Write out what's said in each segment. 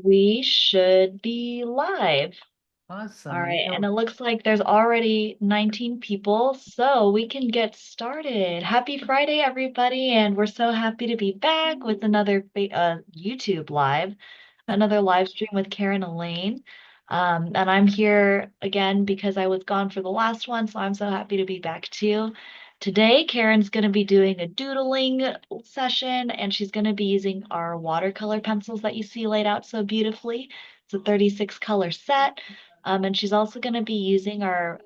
We should be live. All Awesome. right, and it looks like there's already 19 people, so we can get started. Happy Friday, everybody, and we're so happy to be back with another YouTube live, another live stream with Karen Elaine. And I'm here again because I was gone for the last one, so I'm so happy to be back too. Today, Karen's going to be doing a doodling session, and she's going to be using our watercolor pencils that you see laid out so beautifully. It's a 36 color set. And she's also going to be using our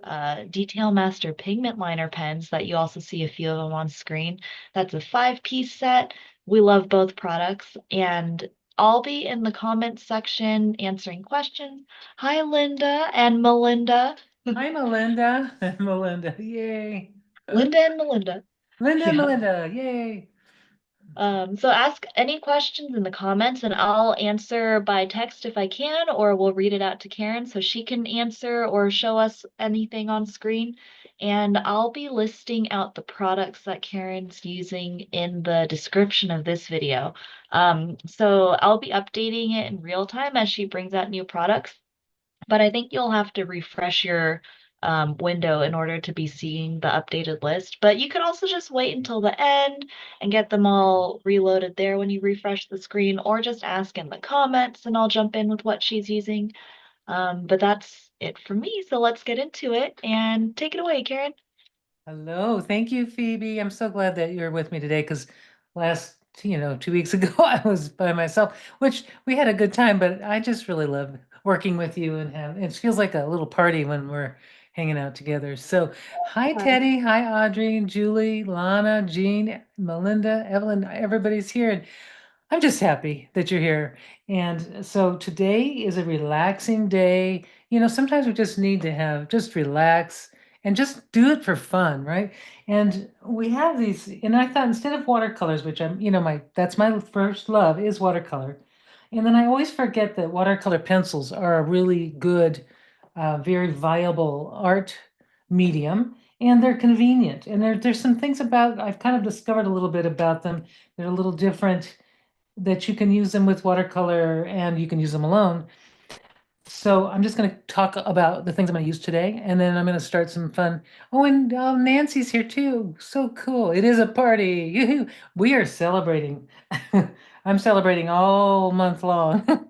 Detail Master pigment liner pens that you also see a few of them on screen. That's a 5-piece set. We love both products, and I'll be in the comments section answering questions. Hi, Linda and Melinda. Hi, Melinda. Melinda, yay. Linda and Melinda. Linda, Yeah. Melinda, yay. So ask any questions in the comments and I'll answer by text if I can, or we'll read it out to Karen so she can answer or show us anything on screen. And I'll be listing out the products that Karen's using in the description of this video. So I'll be updating it in real time as she brings out new products, but I think you'll have to refresh your window in order to be seeing the updated list. But you could also just wait until the end and get them all reloaded there when you refresh the screen, or just ask in the comments and I'll jump in with what she's using. But that's it for me. So let's get into it and take it away, Karen. Hello. Thank you, Phoebe. I'm so glad that you're with me today because last, 2 weeks ago, I was by myself, which we had a good time, but I just really love working with you and it feels like a little party when we're hanging out together. So, hi, Hi. Teddy. Hi, Audrey, Julie, Lana, Jean, Melinda, Evelyn. Everybody's here. And I'm just happy that you're here. And so today is a relaxing day. Sometimes we just need to just relax and just do it for fun, right? And we have these, and I thought instead of watercolors, which that's my first love is watercolor. And then I always forget that watercolor pencils are a really good, very viable art medium, and they're convenient. And there's some things about, I've kind of discovered a little bit about them. They're a little different that you can use them with watercolor and you can use them alone. So I'm just going to talk about the things I'm going to use today, and then I'm going to start some fun. Oh, and Nancy's here too. So cool. It is a party. Yoo-hoo. We are celebrating. I'm celebrating all month long.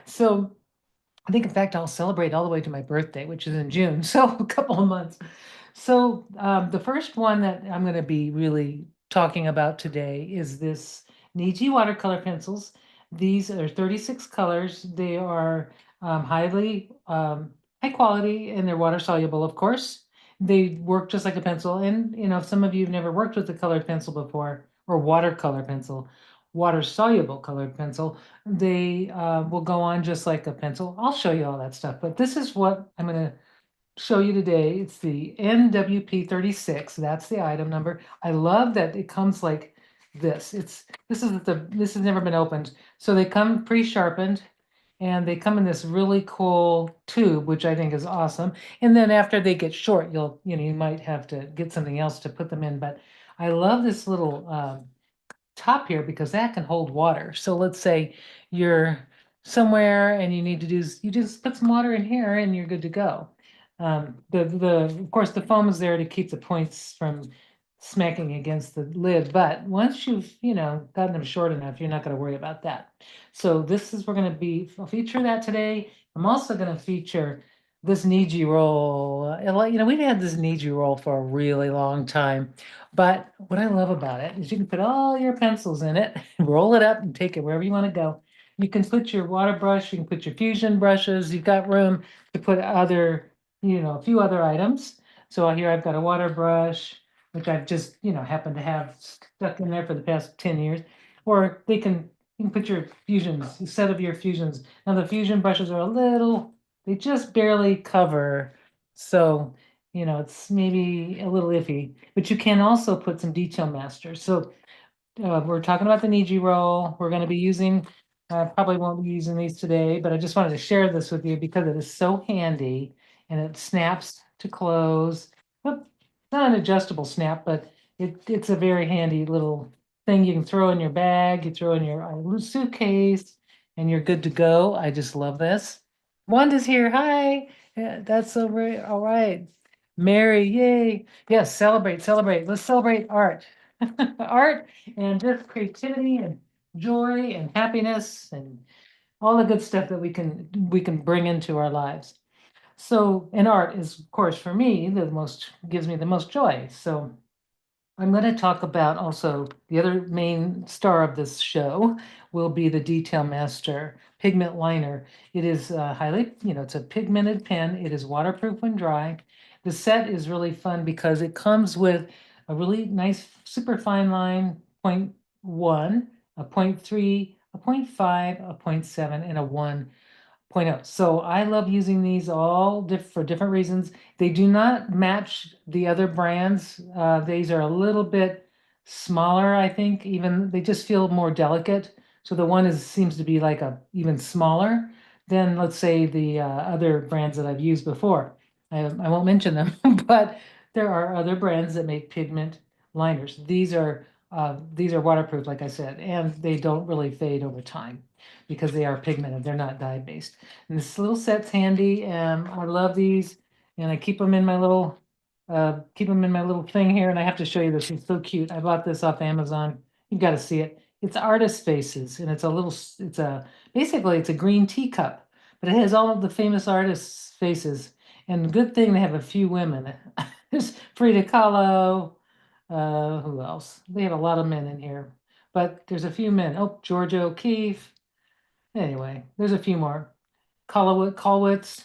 So I think, in fact, I'll celebrate all the way to my birthday, which is in June. So a couple of months. So the first one that I'm going to be really talking about today is this Niji watercolor pencils. These are 36 colors. They are highly high quality and they're water soluble, of course. They work just like a pencil. And if some of you have never worked with a colored pencil before, or watercolor pencil, water soluble colored pencil, they will go on just like a pencil. I'll show you all that stuff, but this is what I'm going to show you today. It's the NWP36. That's the item number. I love that it comes like this. This has never been opened. So they come pre-sharpened and they come in this really cool tube, which I think is awesome. And then after they get short, you might have to get something else to put them in. But I love this little top here because that can hold water. So let's say you're somewhere and you just put some water in here and you're good to go. Of course, the foam is there to keep the points from smacking against the lid, but once you've, gotten them short enough, you're not going to worry about that. So we're going to I'll feature that today. I'm also going to feature this Niji roll. We've had this Niji roll for a really long time. But what I love about it is you can put all your pencils in it, roll it up, and take it wherever you want to go. You can put your water brush, you can put your fusion brushes. You've got room to put a few other items. So here I've got a water brush, which I've just, happened to have stuck in there for the past 10 years. Or you can put your fusions, a set of your fusions. Now the fusion brushes are they just barely cover. So it's maybe a little iffy, but you can also put some detail masters. So we're talking about the Niji roll. We're going to be using, probably won't be using these today, but I just wanted to share this with you because it is so handy and it snaps to close. Well, it's not an adjustable snap, but it's a very handy little thing you can throw in your bag, you throw in your suitcase. and you're good to go. I just love this. Wanda's here. Hi. Yeah, that's so great. All right. Mary, yay. Yes, celebrate, celebrate. Let's celebrate art. Art and just creativity and joy and happiness and all the good stuff that we can bring into our lives. So, and art is, of course, for me, the most gives me the most joy. So I'm going to talk about also the other main star of this show will be the Detail Master Pigment Liner. It is highly, it's a pigmented pen. It is waterproof when dry. The set is really fun because it comes with a really nice super fine line 0.1, a 0.3, a 0.5, a 0.7, and a 1.0. So I love using these all for different reasons. They do not match the other brands. These are a little bit smaller, I think. Even they just feel more delicate. So the one seems to be like a even smaller than, let's say, the other brands that I've used before. I won't mention them, but there are other brands that make pigment liners. These are waterproof, like I said, and they don't really fade over time because they are pigmented. They're not dye based. And this little set's handy, and I love these. And I keep them in my little thing here. And I have to show you this. It's so cute. I bought this off Amazon. You've got to see it. It's artist faces, and basically it's a green teacup, but it has all of the famous artists' faces. And good thing they have a few women. There's Frida Kahlo. Who else? They have a lot of men in here, but there's a few men. Oh, Georgia O'Keeffe. Anyway, there's a few more. Colwitz.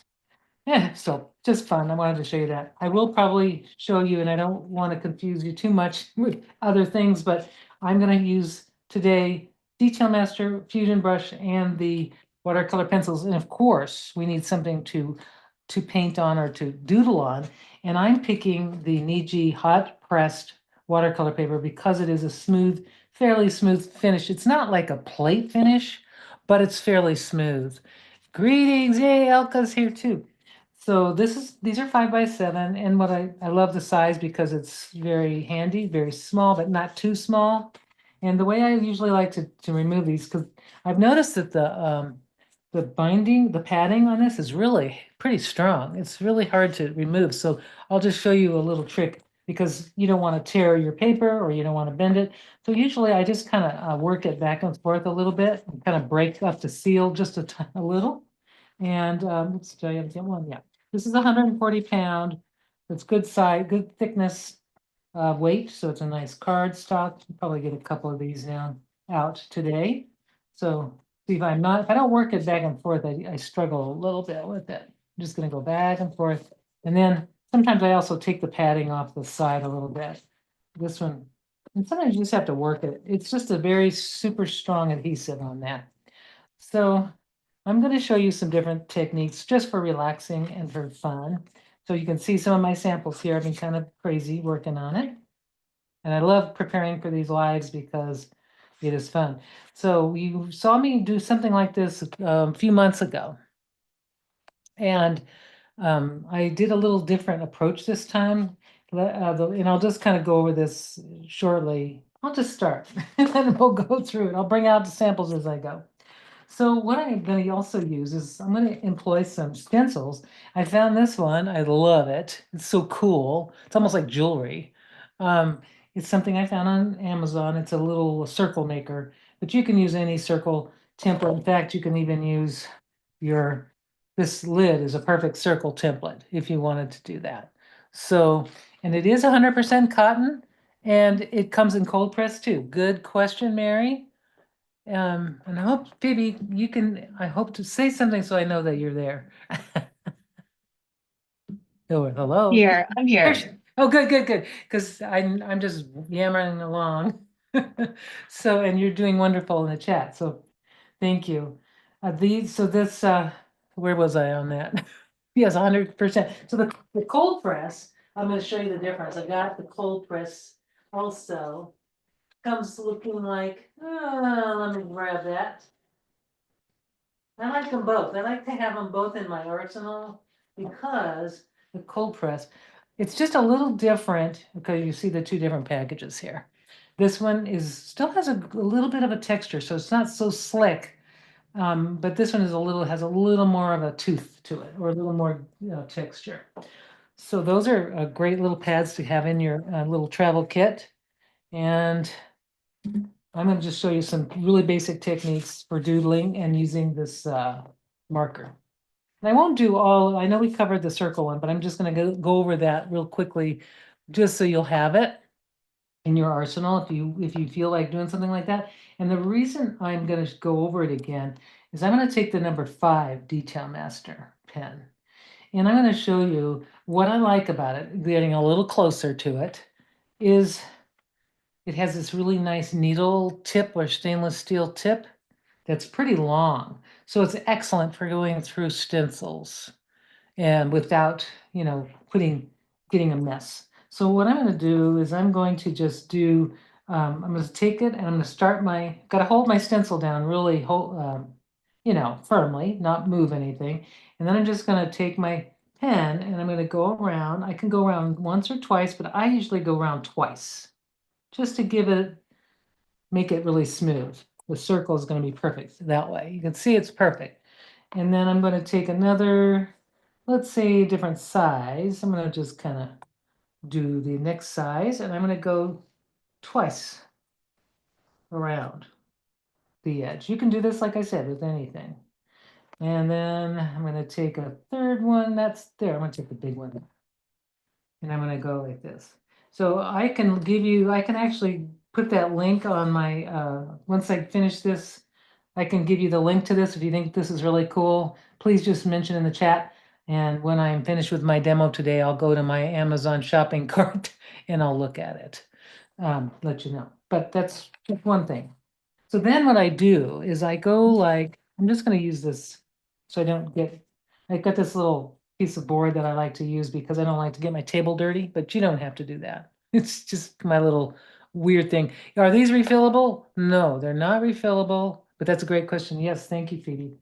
Yeah, so just fun. I wanted to show you that. I will probably show you, and I don't want to confuse you too much with other things, but I'm going to use today Detail Master, Fusion Brush, and the watercolor pencils. And of course, we need something to paint on or to doodle on. And I'm picking the Niji hot pressed watercolor paper because it is a fairly smooth finish. It's not like a plate finish, but it's fairly smooth. Greetings, yay, Elka's here too. So these are 5x7, and I love the size because it's very handy, very small, but not too small. And the way I usually like to remove these, because I've noticed that the padding on this is really pretty strong. It's really hard to remove. So I'll just show you a little trick because you don't want to tear your paper or you don't want to bend it. So usually I just kind of work it back and forth a little bit and kind of break up the seal just a little. And let's tell you, get one. Yeah, this is 140 pound. It's good size, good thickness, weight. So it's a nice card stock. You'll probably get a couple of these now out today. So see if I don't work it back and forth, I struggle a little bit with it. I'm just going to go back and forth. And then sometimes I also take the padding off the side a little bit. This one, and sometimes you just have to work it. It's just a very super strong adhesive on that. So I'm going to show you some different techniques just for relaxing and for fun. So you can see some of my samples here. I've been kind of crazy working on it. And I love preparing for these lives because it is fun. So you saw me do something like this a few months ago. And I did a little different approach this time. And I'll just kind of go over this shortly. I'll just start and then we'll go through it. I'll bring out the samples as I go. So what I'm going to also use is I'm going to employ some stencils. I found this one. I love it. It's so cool. It's almost like jewelry. Um, it's something I found on Amazon. It's a little circle maker, but you can use any circle template. In fact, you can even use this lid is a perfect circle template if you wanted to do that. So, and it is 100% cotton and it comes in cold press too. Good question, Mary. And I hope, Phoebe, I hope to say something so I know that you're there. Oh, hello. Here, I'm here. Oh, good, good, good. Because I'm just yammering along. So, and you're doing wonderful in the chat. So thank you. Where was I on that? Yes, 100%. So the cold press, I'm going to show you the difference. I got the cold press also. Comes looking like, let me grab that. I like them both. I like to have them both in my arsenal because the cold press, it's just a little different because you see the two different packages here. This one still has a little bit of a texture, so it's not so slick, But this one has a little more of a tooth to it, or a little more, texture. So those are great little pads to have in your little travel kit. And I'm going to just show you some really basic techniques for doodling and using this marker. And I won't do all, I know we covered the circle one, but I'm just going to go over that real quickly, just so you'll have it in your arsenal if you feel like doing something like that. And the reason I'm going to go over it again is I'm going to take the number 5 Detail Master pen. And I'm going to show you what I like about it, getting a little closer to it, is it has this really nice needle tip or stainless steel tip that's pretty long. So it's excellent for going through stencils and without, getting a mess. So what I'm going to do is I'm going to just do, I'm going to take it and I'm going to start got to hold my stencil down really, firmly, not move anything. And then I'm just going to take my pen and I'm going to go around. I can go around once or twice, but I usually go around twice just to make it really smooth. The circle is going to be perfect that way. You can see it's perfect. And then I'm going to take another, let's say, different size. I'm going to just kind of do the next size, and I'm going to go twice around the edge. You can do this, like I said, with anything. And then I'm going to take a third one. That's there. I'm going to take the big one. And I'm going to go like this. So I can actually put that link on my, once I finish this, I can give you the link to this if you think this is really cool. Please just mention in the chat. And when I'm finished with my demo today, I'll go to my Amazon shopping cart and I'll look at it, let you know. But that's just one thing. So then what I do is I go like, I'm just going to use this so I don't I've got this little piece of board that I like to use because I don't like to get my table dirty, but you don't have to do that. It's just my little weird thing. Are these refillable? No, they're not refillable, but that's a great question. Yes, thank you, Phoebe.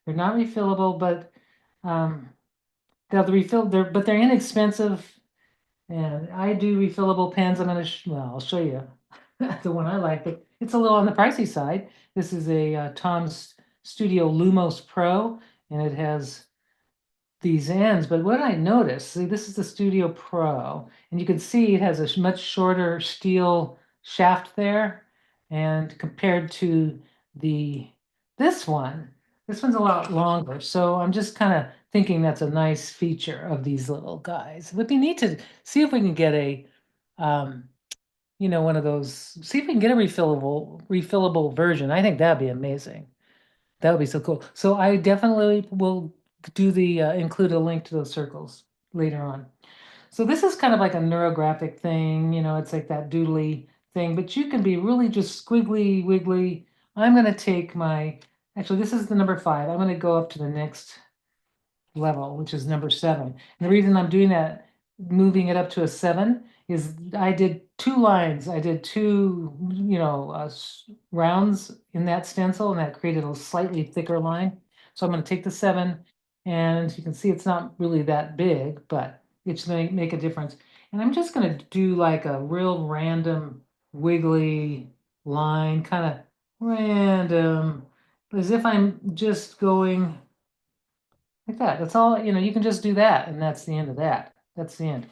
They're not refillable, but um, but they're inexpensive. And I do refillable pens. I'll show you the one I like, but it's a little on the pricey side. This is a Tom's Studio Lumos Pro, and it has these ends. But what I noticed, see, this is the Studio Pro, and you can see it has a much shorter steel shaft there, and compared to the this one, this one's a lot longer. So I'm just kind of thinking that's a nice feature of these little guys. It would be neat to see if we can get um, one of those. See if we can get a refillable version. I think that'd be amazing. That would be so cool. So I definitely will do include a link to those circles later on. So this is kind of like a neurographic thing, it's like that doodly thing, but you can be really just squiggly wiggly. I'm going to take actually, this is the number 5. I'm going to go up to the next level, which is number 7. And the reason I'm doing that, moving it up to a 7, is I did 2 lines. I did 2, rounds in that stencil, and that created a slightly thicker line. So I'm going to take the 7, and you can see it's not really that big, but it's going to make a difference. And I'm just going to do like a real random wiggly line, kind of random, as if I'm just going like that. That's all, you can just do that, and that's the end of that. That's the end.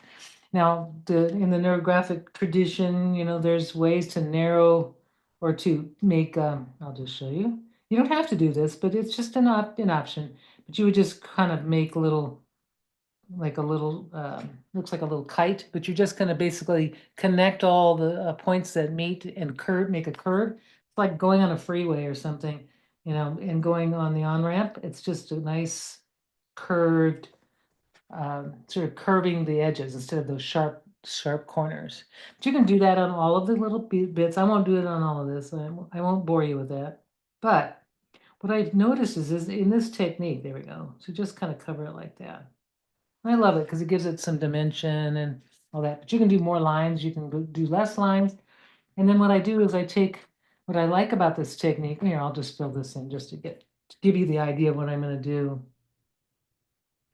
Now, in the neurographic tradition, there's ways to narrow or to make, I'll just show you. You don't have to do this, but it's just an option. But you would just kind of make looks like a little kite, but you're just going to basically connect all the points that meet and make a curve. It's like going on a freeway or something, and going on the on-ramp. It's just a nice curved, sort of curving the edges instead of those sharp corners. But you can do that on all of the little bits. I won't do it on all of this. I won't bore you with that. But what I've noticed is in this technique, there we go. So just kind of cover it like that. I love it because it gives it some dimension and all that. But you can do more lines. You can do less lines. And then what I do is what I like about this technique. Here, I'll just fill this in just to give you the idea of what I'm going to do.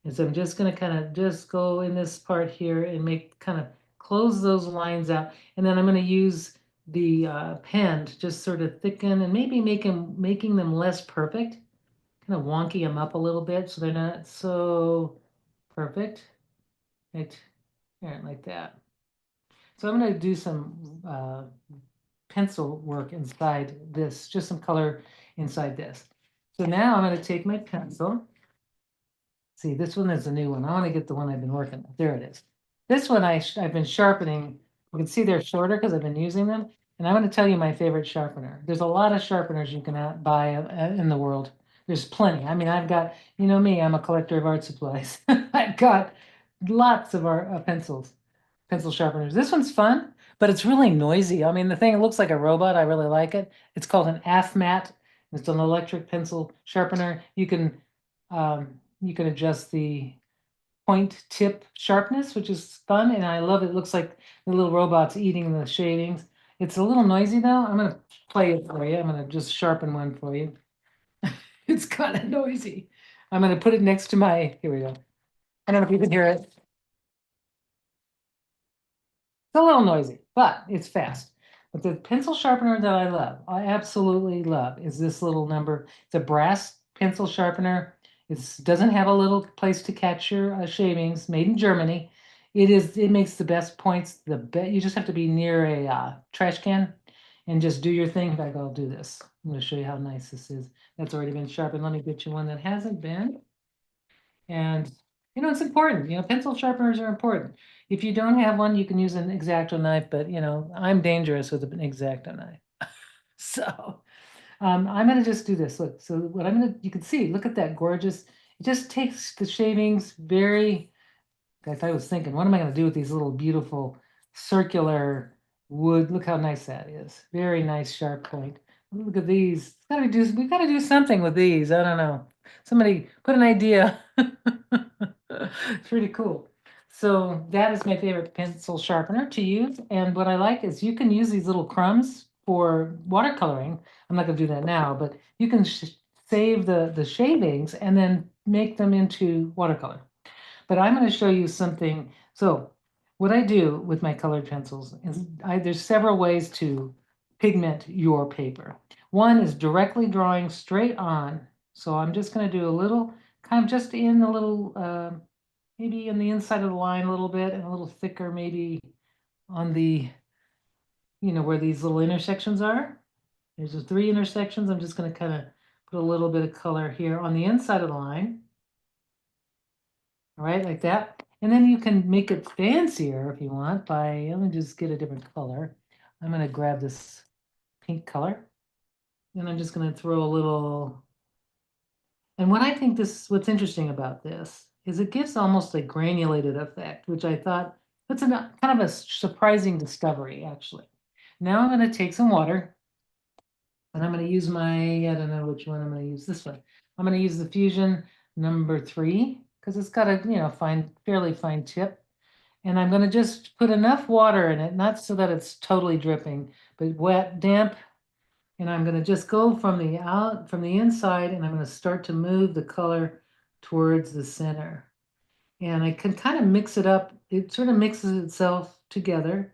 And so I'm just going to kind of just go in this part here and kind of close those lines out. And then I'm going to use the pen to just sort of thicken and maybe making them less perfect. kind of wonky them up a little bit so they're not so perfect. Right, like that. So I'm going to do some pencil work inside this, just some color inside this. So now I'm going to take my pencil. See, this one is a new one. I want to get the one I've been working with. There it is. This one I've been sharpening. You can see they're shorter because I've been using them. And I'm going to tell you my favorite sharpener. There's a lot of sharpeners you can buy in the world. There's plenty. I mean, I've got, you know me, I'm a collector of art supplies. I've got lots of art, pencil sharpeners. This one's fun, but it's really noisy. I mean, the thing, it looks like a robot. I really like it. It's called an AFMAT. It's an electric pencil sharpener. You can adjust the point tip sharpness, which is fun, and I love it. It looks like the little robot's eating the shavings. It's a little noisy though. I'm gonna play it for you. I'm gonna just sharpen one for you. It's kind of noisy. I'm gonna put it next to my, here we go. I don't know if you can hear it. It's a little noisy, but it's fast. But the pencil sharpener that I love, I absolutely love, is this little number. It's a brass pencil sharpener. It doesn't have a little place to catch your shavings. Made in Germany. It makes the best points. You just have to be near a trash can and just do your thing. In fact, I'll do this. I'm going to show you how nice this is. That's already been sharpened. Let me get you one that hasn't been. And it's important. Pencil sharpeners are important. If you don't have one, you can use an X-Acto knife, but I'm dangerous with an X-Acto knife. So I'm gonna just do this. Look, so what you can see, look at that gorgeous, it just takes the shavings very, guys, I was thinking, what am I gonna do with these little beautiful circular wood? Look how nice that is. Very nice sharp point. Look at these. We gotta do something with these. I don't know. Somebody put an idea. It's pretty cool. So that is my favorite pencil sharpener to use. And what I like is you can use these little crumbs for watercoloring. I'm not gonna do that now, but you can save the shavings and then make them into watercolor. But I'm going to show you something. So what I do with my colored pencils is there's several ways to pigment your paper. One is directly drawing straight on. So I'm just going to do a little, kind of just in the little, maybe in the inside of the line a little bit and a little thicker maybe on the, where these little intersections are. There's the three intersections. I'm just going to kind of put a little bit of color here on the inside of the line. All right, like that. And then you can make it fancier if you want by, let me just get a different color. I'm going to grab this pink color. And I'm just going to throw a little, and what's interesting about this is it gives almost a granulated effect, which I thought that's kind of a surprising discovery, actually. Now I'm going to take some water and I'm going to use I don't know which one I'm going to use, this one. I'm going to use the Fusion number 3 because it's got a fairly fine tip. And I'm going to just put enough water in it, not so that it's totally dripping, but wet, damp. And I'm going to just go from the inside, and I'm going to start to move the color towards the center. And I can kind of mix it up. It sort of mixes itself together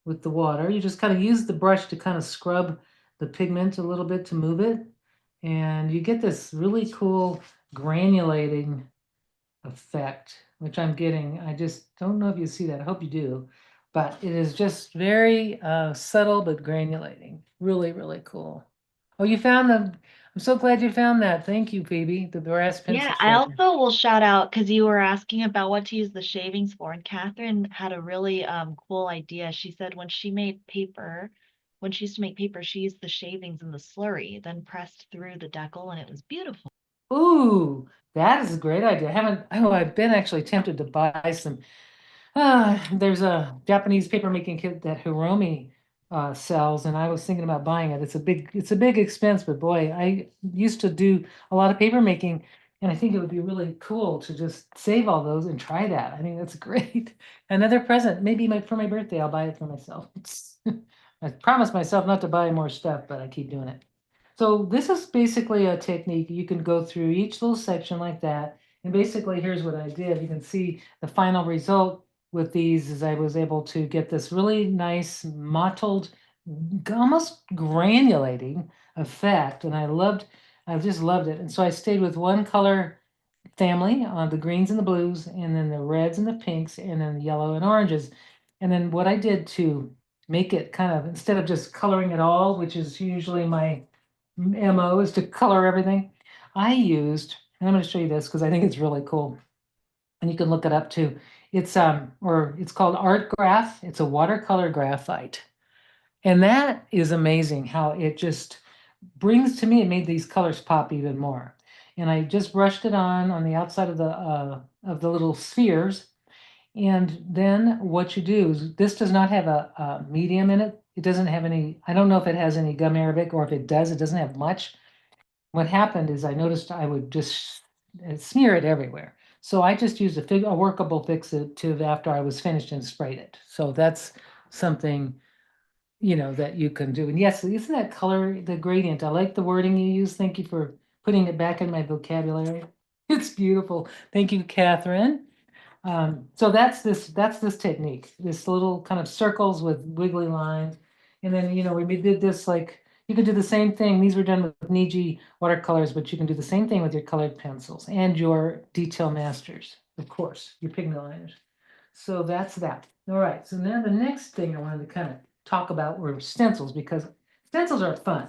with the water. You just kind of use the brush to kind of scrub the pigment a little bit to move it. And you get this really cool granulating effect, which I'm getting. I just don't know if you see that. I hope you do. But it is just very subtle but granulating. Really, really cool. Oh, you found them. I'm so glad you found that. Thank you, Phoebe, the brass pencil Yeah, I sharpener. also will shout out because you were asking about what to use the shavings for, and Catherine had a really cool idea. She said when she used to make paper, she used the shavings in the slurry, then pressed through the decal, and it was beautiful. Ooh, that is a great idea. I've been actually tempted to buy some. There's a Japanese paper making kit that Hiromi sells, and I was thinking about buying it. It's a big expense, but boy, I used to do a lot of paper making, and I think it would be really cool to just save all those and try that. I think that's great. Another present, maybe for my birthday, I'll buy it for myself. I promised myself not to buy more stuff, but I keep doing it. So this is basically a technique. You can go through each little section like that. And basically, here's what I did. You can see the final result with these is I was able to get this really nice mottled, almost granulating effect. And I loved I just loved it. And so I stayed with one color family on the greens and the blues, and then the reds and the pinks, and then the yellow and oranges. And then what I did to make it kind of, instead of just coloring it all, which is usually my MO is to color everything, I used, and I'm going to show you this because I think it's really cool. And you can look it up too. It's called Art Graph. It's a watercolor graphite. And that is amazing how it just brings to me, it made these colors pop even more. And I just brushed it on the outside of the little spheres. And then what you do is this does not have a medium in it. It doesn't have any, I don't know if it has any gum arabic, or if it does, it doesn't have much. What happened is I noticed I would just smear it everywhere. So I just used a workable fixative after I was finished and sprayed it. So that's something, that you can do. And yes, isn't that color, the gradient? I like the wording you use. Thank you for putting it back in my vocabulary. It's beautiful. Thank you, Catherine. So that's this technique, this little kind of circles with wiggly lines. And then, we did this, like, you can do the same thing. These were done with Niji watercolors, but you can do the same thing with your colored pencils and your detail masters, of course, your pigment liners. So that's that. All right. So now the next thing I wanted to kind of talk about were stencils, because stencils are fun,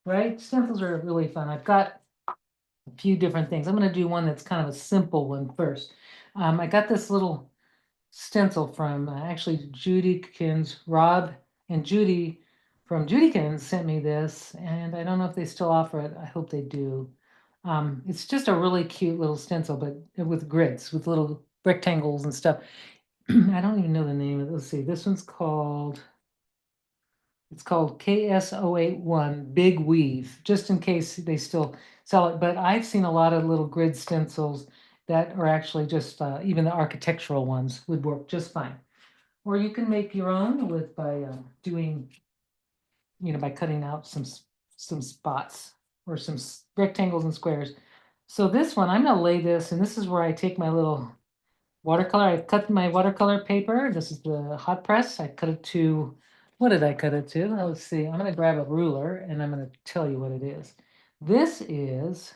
right? Stencils are really fun. I've got a few different things. I'm going to do one that's kind of a simple one first. I got this little stencil from actually Judykins. Rob and Judy from Judykins sent me this, and I don't know if they still offer it. I hope they do. It's just a really cute little stencil, but with grids, with little rectangles and stuff. I don't even know the name of it. Let's see. This one's called, it's called KS081 Big Weave, just in case they still sell it. But I've seen a lot of little grid stencils that are actually just, even the architectural ones would work just fine. Or you can make your own by doing, by cutting out some spots or some rectangles and squares. So this one, I'm going to lay this, and this is where I take my little watercolor. I cut my watercolor paper. This is the hot press. I cut it to, what did I cut it to? Let's see. I'm going to grab a ruler and I'm going to tell you what it is. This is,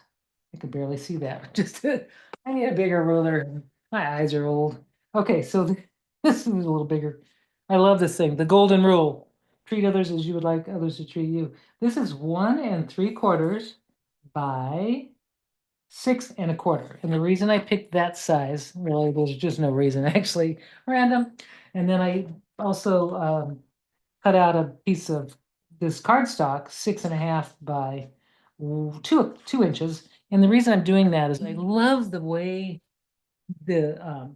I can barely see that. Just, I need a bigger ruler. My eyes are old. Okay, so this is a little bigger. I love this thing. The golden rule. Treat others as you would like others to treat you. This is 1 3/4 by 6 1/4. And the reason I picked that size, really, there's just no reason, actually, random. And then I also cut out a piece of this cardstock, 6 1/2 by 2 inches. And the reason I'm doing that is I love the way the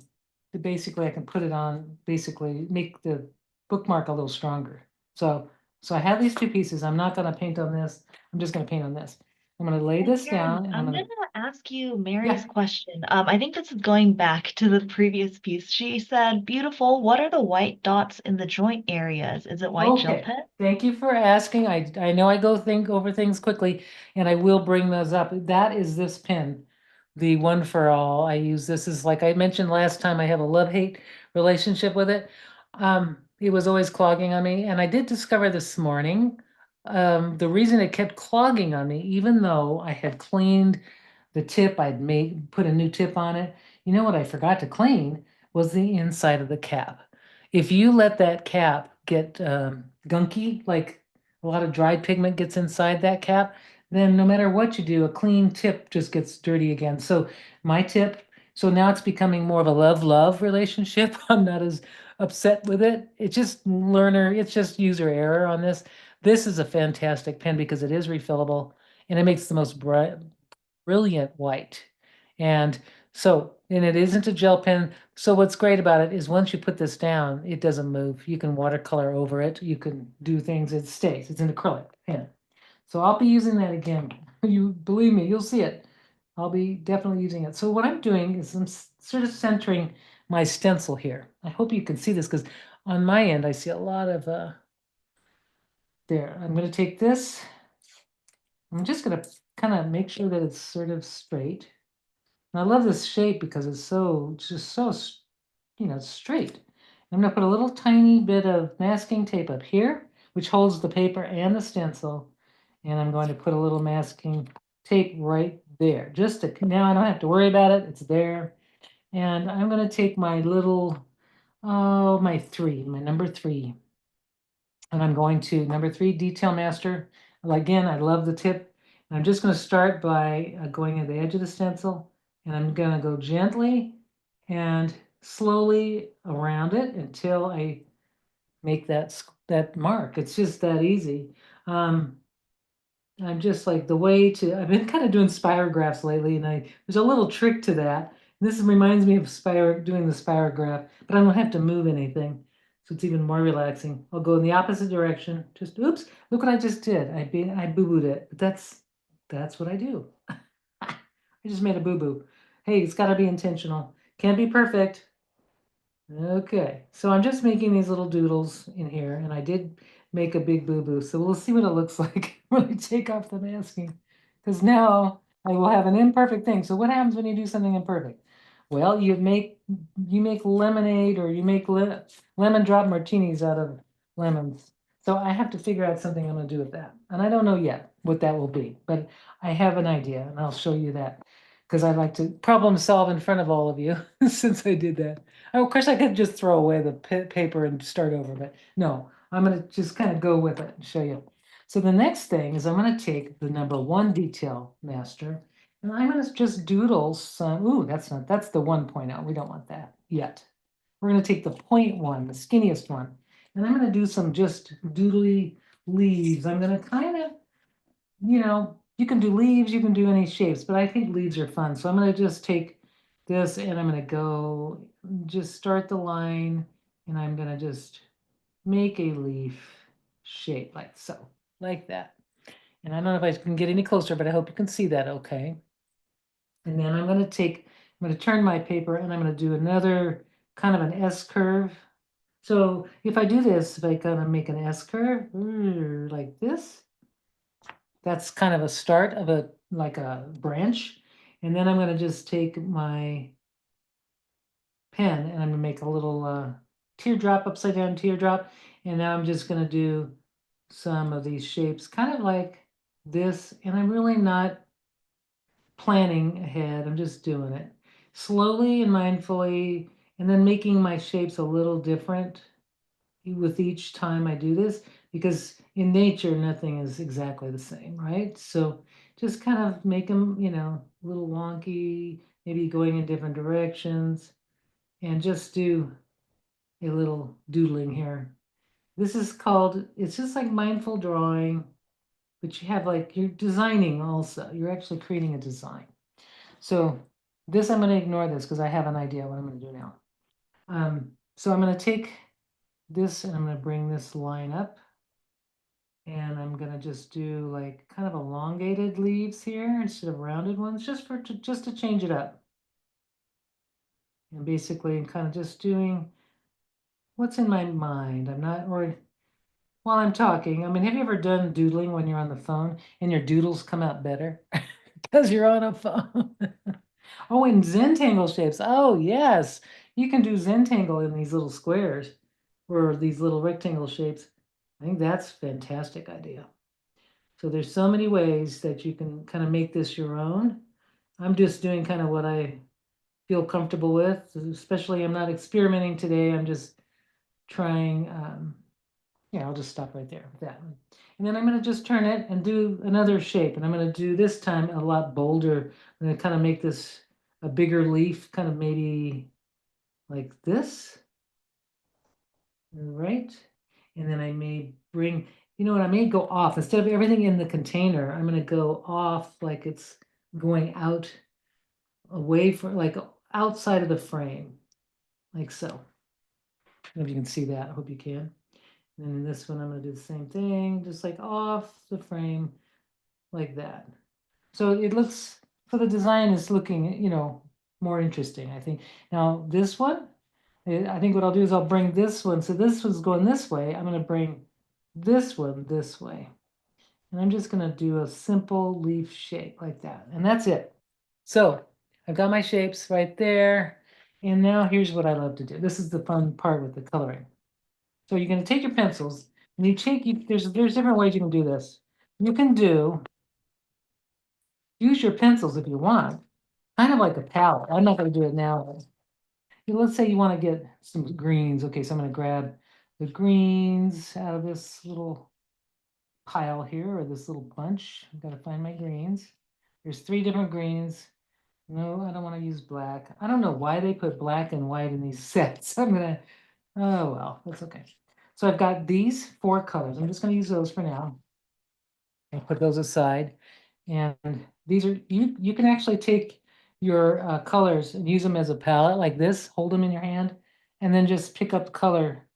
basically I can put it on, basically make the bookmark a little stronger. So I have these two pieces. I'm not going to paint on this. I'm just going to paint on this. I'm going to lay And this Karen, down, and I'm I'm going gonna to, ask you Mary's yeah. question. I think this is going back to the previous piece. She said, "Beautiful. What are the white dots in the joint areas? Is it white gel Okay, pen?" thank you for asking. I know I go think over things quickly, and I will bring those up. That is this pen, the One for All. I use this as, like I mentioned last time, I have a love-hate relationship with it. It was always clogging on me, and I did discover this morning, the reason it kept clogging on me, even though I had cleaned the tip, I'd put a new tip on it. You know what I forgot to clean was the inside of the cap. If you let that cap get gunky, like a lot of dried pigment gets inside that cap, then no matter what you do, a clean tip just gets dirty again. So my tip, so now it's becoming more of a love-love relationship. I'm not as upset with it. It's just user error on this. This is a fantastic pen because it is refillable and it makes the most brilliant white. And it isn't a gel pen. So what's great about it is once you put this down, it doesn't move. You can watercolor over it. You can do things. It stays. It's an acrylic pen. So I'll be using that again. You believe me, you'll see it. I'll be definitely using it. So what I'm doing is I'm sort of centering my stencil here. I hope you can see this because on my end, I see a lot of, there. I'm going to take this. I'm just going to kind of make sure that it's sort of straight. And I love this shape because it's just so, straight. I'm going to put a little tiny bit of masking tape up here, which holds the paper and the stencil. And I'm going to put a little masking tape right there. Just to, now I don't have to worry about it. It's there. And I'm going to take my little, oh, my number 3. And I'm going to number 3, Detail Master. Well, again, I love the tip. And I'm just going to start by going at the edge of the stencil. And I'm going to go gently and slowly around it until I make that mark. It's just that easy. I'm just like I've been kind of doing spirographs lately, and there's a little trick to that. This reminds me of doing the spirograph, but I don't have to move anything, so it's even more relaxing. I'll go in the opposite direction. Just oops, look what I just did. I boo-booed it. But that's what I do. I just made a boo-boo. Hey, it's got to be intentional. Can't be perfect. Okay, so I'm just making these little doodles in here, and I did make a big boo-boo, so we'll see what it looks like when I take off the masking, because now I will have an imperfect thing. So what happens when you do something imperfect? Well, you make lemonade, or you make lemon drop martinis out of lemons. So I have to figure out something I'm going to do with that, and I don't know yet what that will be, but I have an idea, and I'll show you that because I like to problem solve in front of all of you since I did that. Oh, of course, I could just throw away the paper and start over, but no, I'm going to just kind of go with it and show you. So the next thing is I'm going to take the number 1 Detail Master, and I'm going to just doodle some. Ooh, that's the 1.0. We don't want that yet. We're going to take the 0.1, the skinniest one, and I'm going to do some just doodly leaves. I'm going to kind of, you can do leaves, you can do any shapes, but I think leaves are fun. So I'm going to just take this, and I'm going to go just start the line, and I'm going to just make a leaf shape like so, like that. And I don't know if I can get any closer, but I hope you can see that okay. And then I'm going to turn my paper, and I'm going to do another kind of an S curve. So if I do this, if I kind of make an S curve like this, that's kind of a start of like a branch. And then I'm going to just take my pen, and I'm going to make a little teardrop, upside down teardrop. And now I'm just going to do some of these shapes kind of like this. And I'm really not planning ahead. I'm just doing it slowly and mindfully, and then making my shapes a little different with each time I do this, because in nature, nothing is exactly the same, right? So just kind of make them, a little wonky, maybe going in different directions, and just do a little doodling here. This is called, it's just like mindful drawing, but you have like, you're designing also. You're actually creating a design. So this, I'm going to ignore this because I have an idea what I'm going to do now. So I'm going to take this, and I'm going to bring this line up, and I'm going to just do like kind of elongated leaves here instead of rounded ones, just to change it up. And basically I'm kind of just doing what's in my mind. I'm not, or while I'm talking, I mean, have you ever done doodling when you're on the phone and your doodles come out better because you're on a phone? Oh, and Zentangle shapes. Oh, yes. You can do Zentangle in these little squares or these little rectangle shapes. I think that's a fantastic idea. So there's so many ways that you can kind of make this your own. I'm just doing kind of what I feel comfortable with, especially I'm not experimenting today. I'm just trying, yeah, I'll just stop right there with that one. And then I'm going to just turn it and do another shape. And I'm going to do this time a lot bolder. I'm going to kind of make this a bigger leaf, kind of maybe like this. All right. And then I may bring, you know what, I may go off. Instead of everything in the container, I'm going to go off like it's going out away from, like outside of the frame, like so. I don't know if you can see that. I hope you can. And then this one, I'm going to do the same thing, just like off the frame like that. So it looks, for the design is looking, more interesting, I think. Now this one, I think what I'll do is I'll bring this one. So this one's going this way. I'm going to bring this one this way. And I'm just going to do a simple leaf shape like that. And that's it. So I've got my shapes right there. And now here's what I love to do. This is the fun part with the coloring. So you're going to take your pencils, and there's different ways you can do this. You can do use your pencils if you want, kind of like a palette. I'm not going to do it now. Let's say you want to get some greens. Okay, so I'm going to grab the greens out of this little pile here, or this little bunch. I've got to find my greens. There's 3 different greens. No, I don't want to use black. I don't know why they put black and white in these sets. I'm gonna, oh well, that's okay. So I've got these 4 colors. I'm just gonna use those for now and put those aside. And these are, you can actually take your colors and use them as a palette like this, hold them in your hand, and then just pick up color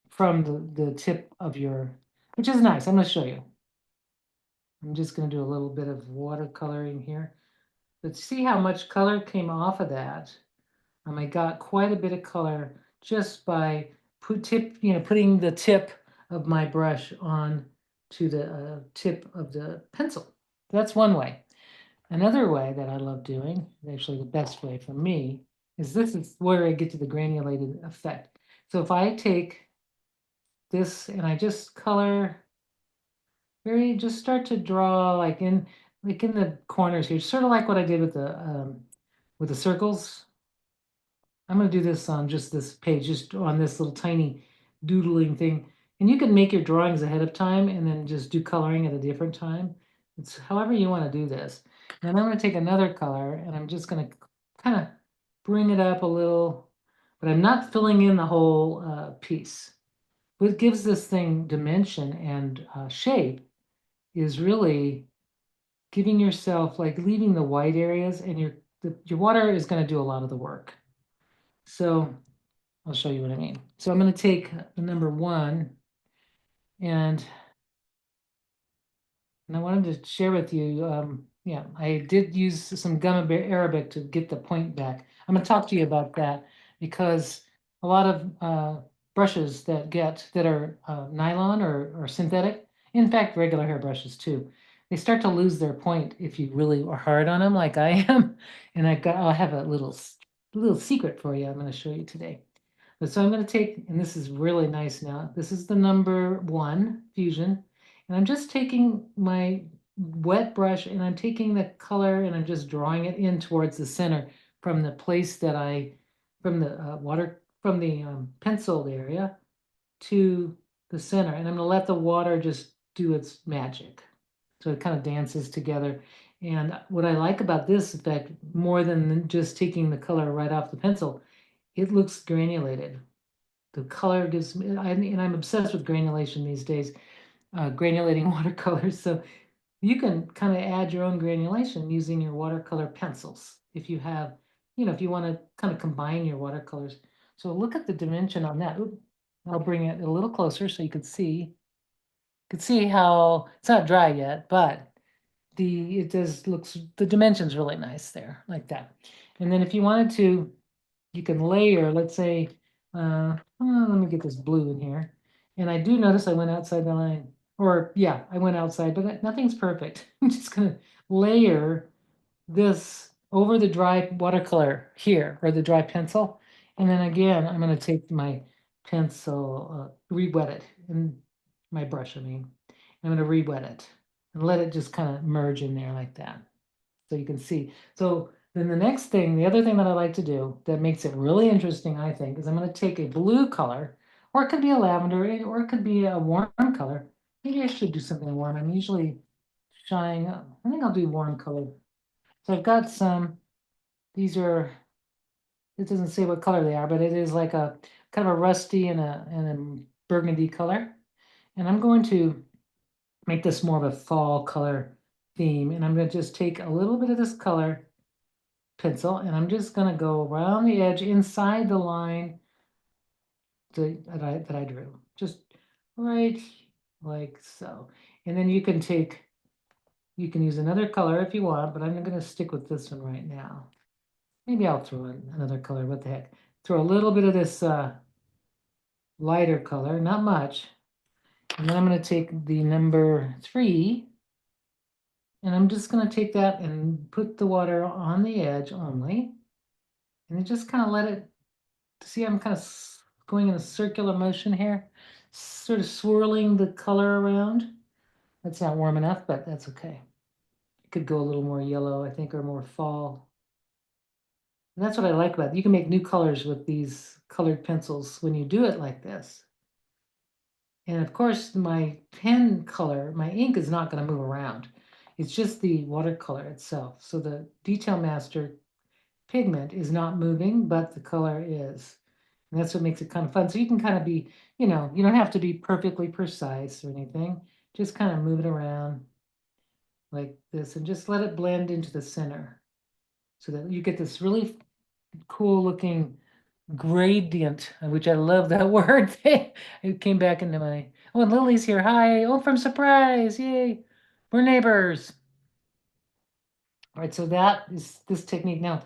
from the tip of your, which is nice. I'm gonna show you. I'm just gonna do a little bit of watercoloring here. But see how much color came off of that? I got quite a bit of color just by putting the tip of my brush on to the tip of the pencil. That's one way. Another way that I love doing, actually the best way for me, is this is where I get to the granulated effect. So if I take this and I just color just start to draw like in the corners here, sort of like what I did with the circles. I'm going to do this on just this page, just on this little tiny doodling thing. And you can make your drawings ahead of time and then just do coloring at a different time. It's however you want to do this. And I'm going to take another color and I'm just going to kind of bring it up a little, but I'm not filling in the whole piece. What gives this thing dimension and shape is really giving yourself, like leaving the white areas, and your water is going to do a lot of the work. So I'll show you what I mean. So I'm going to take the number 1 and I wanted to share with you, yeah, I did use some gum arabic to get the point back. I'm going to talk to you about that because a lot of brushes that are nylon or synthetic, in fact, regular hair brushes too, they start to lose their point if you really are hard on them like I am. And I'll have a little secret for you I'm going to show you today. But so I'm going to take, and this is really nice now, this is the number 1 fusion. And I'm just taking my wet brush and I'm taking the color and I'm just drawing it in towards the center from the place that from the from the penciled area to the center. And I'm going to let the water just do its magic. So it kind of dances together. And what I like about this effect, more than just taking the color right off the pencil, it looks granulated. The color gives me, and I'm obsessed with granulation these days, granulating watercolors. So you can kind of add your own granulation using your watercolor pencils. If you have, if you want to kind of combine your watercolors. So look at the dimension on that. Oop, I'll bring it a little closer so you could see. You could see how it's not dry yet, but it does looks, the dimension's really nice there, like that. And then if you wanted to, you can layer, let's say, let me get this blue in here. And I do notice I went outside the line, or yeah, I went outside, but nothing's perfect. I'm just gonna layer this over the dry watercolor here, or the dry pencil. And then again, I'm gonna take my pencil, re-wet it, and my brush, I mean. I'm gonna re-wet it and let it just kind of merge in there like that. So you can see. So then the next thing, the other thing that I like to do that makes it really interesting, I think, is I'm going to take a blue color, or it could be a lavender, or it could be a warm color. Maybe I should do something warm. I'm usually shying up. I think I'll do warm color. So I've got some, these are, it doesn't say what color they are, but it is like a kind of a rusty and a burgundy color. And I'm going to make this more of a fall color theme. And I'm going to just take a little bit of this color pencil and I'm just going to go around the edge inside the line that I drew. Just right like so. And then you can use another color if you want, but I'm going to stick with this one right now. Maybe I'll throw in another color. What the heck? Throw a little bit of this lighter color, not much. And then I'm going to take the number 3 and I'm just going to take that and put the water on the edge only. And then just kind of let it, see, I'm kind of going in a circular motion here, sort of swirling the color around. That's not warm enough, but that's okay. It could go a little more yellow, I think, or more fall. And that's what I like about it. You can make new colors with these colored pencils when you do it like this. And of course, my pen color, my ink is not going to move around. It's just the watercolor itself. So the Detail Master pigment is not moving, but the color is. And that's what makes it kind of fun. So you can kind of be, you don't have to be perfectly precise or anything. Just kind of move it around like this and just let it blend into the center so that you get this really cool looking gradient, which I love that word. It came back into my, oh, and Lily's here. Hi. Oh, from Surprise. Yay. We're neighbors. All right, so that is this technique. Now,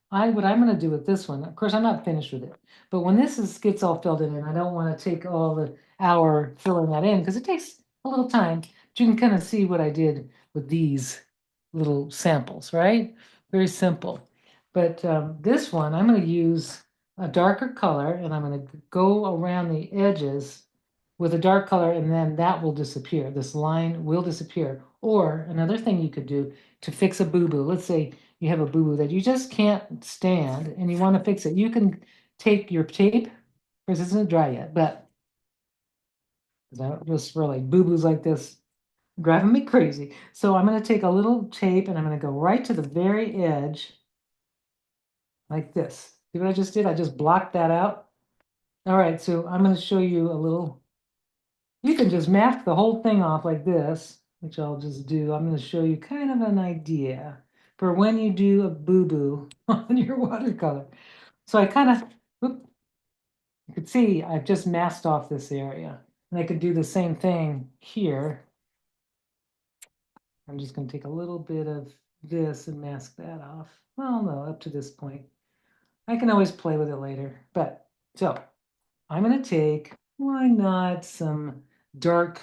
what I'm going to do with this one, of course, I'm not finished with it, but when gets all filled in, and I don't want to take all the hour filling that in because it takes a little time. But you can kind of see what I did with these little samples, right? Very simple. But this one, I'm going to use a darker color, and I'm going to go around the edges with a dark color, and then that will disappear. This line will disappear. Or another thing you could do to fix a boo-boo. Let's say you have a boo-boo that you just can't stand and you want to fix it. You can take your tape, because it isn't dry yet, but just for like boo-boos like this, driving me crazy. So I'm going to take a little tape and I'm going to go right to the very edge like this. See what I just did? I just blocked that out. All right, so I'm going to show you a little. You can just mask the whole thing off like this, which I'll just do. I'm going to show you kind of an idea for when you do a boo-boo on your watercolor. So I kind of, you can see I've just masked off this area. And I could do the same thing here. I'm just going to take a little bit of this and mask that off. Well, no, up to this point. I can always play with it later. But, so, I'm going to take, why not, some dark,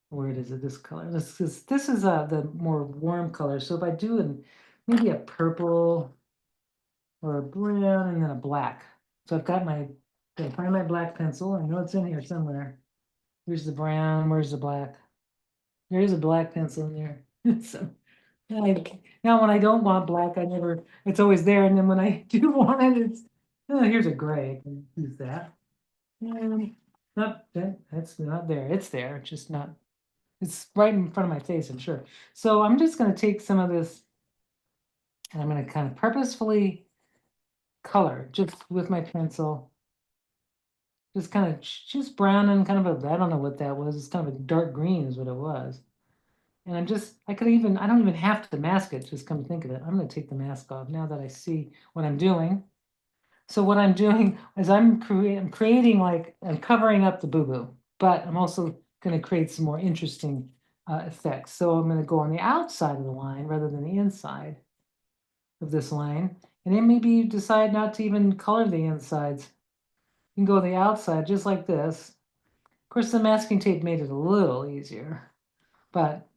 where is it, this color? This is the more warm color. So if I do maybe a purple or a brown and then a black. So I've got gotta find my black pencil. I know it's in here somewhere. Here's the brown, where's the black? There's a black pencil in there. So now when I don't want black, it's always there. And then when I do want it, oh, here's a gray. I can use that. And that's not there. It's there, it's just not, it's right in front of my face, I'm sure. So I'm just gonna take some of this and I'm gonna kind of purposefully color just with my pencil. Just kind of just brown and kind of I don't know what that was. It's kind of a dark green is what it was. And I don't even have to mask it, just come to think of it. I'm going to take the mask off now that I see what I'm doing. So what I'm doing is I'm creating I'm covering up the boo-boo, but I'm also going to create some more interesting effects. So I'm going to go on the outside of the line rather than the inside of this line. And then maybe you decide not to even color the insides. You can go on the outside just like this. Of course, the masking tape made it a little easier, but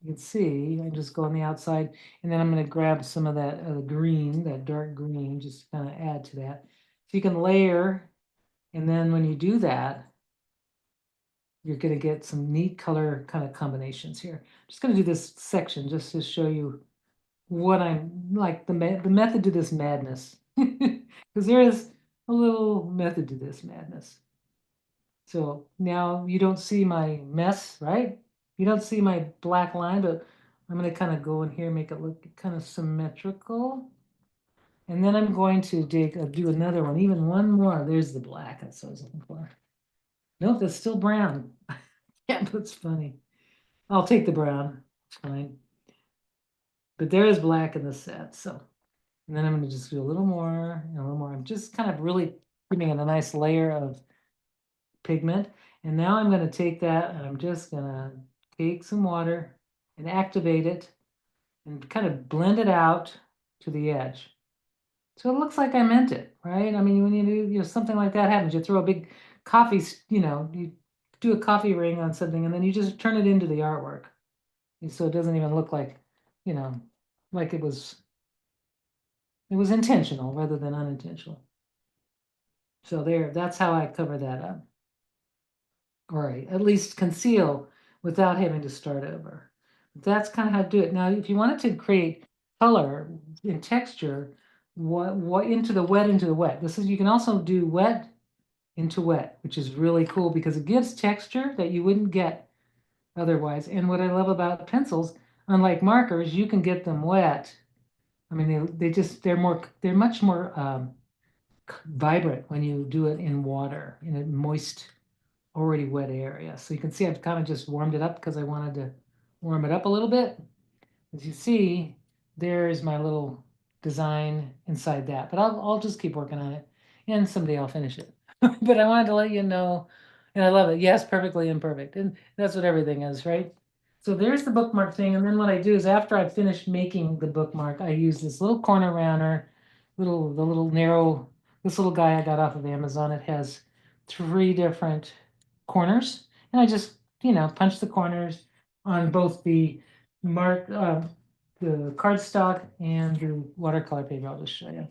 you can see I just go on the outside and then I'm going to grab some of that green, that dark green, just to kind of add to that. So you can layer, and then when you do that, you're going to get some neat color kind of combinations here. I'm just going to do this section just to show you what I'm like, the method to this madness, because there is a little method to this madness. So now you don't see my mess, right? You don't see my black line, but I'm going to kind of go in here, make it look kind of symmetrical. And then I'm going to do another one, even one more. There's the black, that's what I was looking for. Nope, that's still brown. Yeah, that's funny. I'll take the brown, it's fine. But there is black in the set, so. And then I'm going to just do a little more, and a little more. I'm just kind of really giving it a nice layer of pigment. And now I'm going to take that and I'm just going to take some water and activate it and kind of blend it out to the edge. So it looks like I meant it, right? I mean, when you do something like that happens, you throw a big coffee, you do a coffee ring on something and then you just turn it into the artwork. And so it doesn't even look like, like it was intentional rather than unintentional. So that's how I cover that up. Or at least conceal without having to start over. That's kind of how to do it. Now, if you wanted to create color and texture, what into the wet. This is, you can also do wet into wet, which is really cool because it gives texture that you wouldn't get otherwise. And what I love about pencils, unlike markers, you can get them wet. I mean, they're much more vibrant when you do it in water, in a moist, already wet area. So you can see I've kind of just warmed it up because I wanted to warm it up a little bit. As you see, there's my little design inside that, but I'll just keep working on it, and someday I'll finish it. But I wanted to let you know, and I love it. Yes, perfectly imperfect, and that's what everything is, right? So there's the bookmark thing, and then what I do is after I finish making the bookmark, I use this little corner rounder, the little narrow, this little guy I got off of Amazon. It has 3 different corners, and I just, punch the corners on both the cardstock and the watercolor paper. I'll just show you.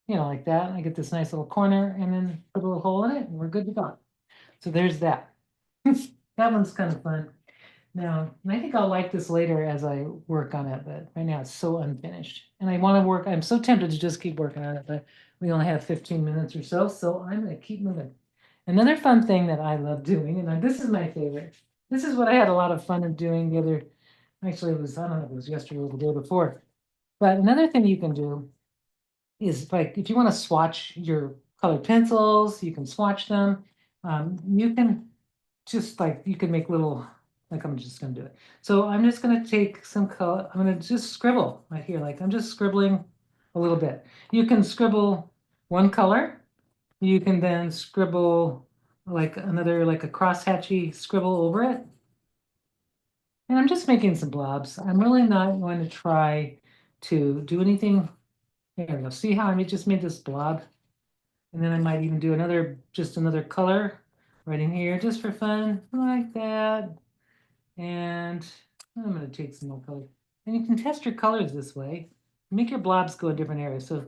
Like that. I get this nice little corner and then put a little hole in it and we're good to go. So there's that. That one's kind of fun. Now, and I think I'll like this later as I work on it, but right now it's so unfinished. And I want to work, I'm so tempted to just keep working on it, but we only have 15 minutes or so I'm going to keep moving. Another fun thing that I love doing, and this is my favorite. This is what I had a lot of fun of doing actually it was, I don't know if it was yesterday or the day before. But another thing you can do is, like, if you want to swatch your colored pencils, you can swatch them. You can just, like, you can make little, like, I'm just gonna do it. So I'm just gonna take some color, I'm gonna just scribble right here, like I'm just scribbling a little bit. You can scribble one color, you can then scribble like another, like a crosshatchy scribble over it. And I'm just making some blobs. I'm really not going to try to do anything. There we go. See how I just made this blob? And then I might even do just another color right in here, just for fun, like that. And I'm going to take some more color. And you can test your colors this way. Make your blobs go in different areas. So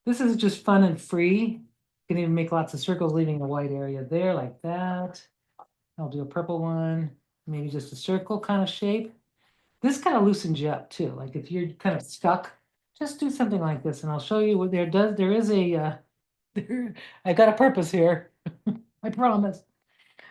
this is just fun and free. You can even make lots of circles, leaving a white area there like that. I'll do a purple one, maybe just a circle kind of shape. This kind of loosens you up too. Like if you're kind of stuck, just do something like this, and I'll show you what there does. There is I got a purpose here. I promise.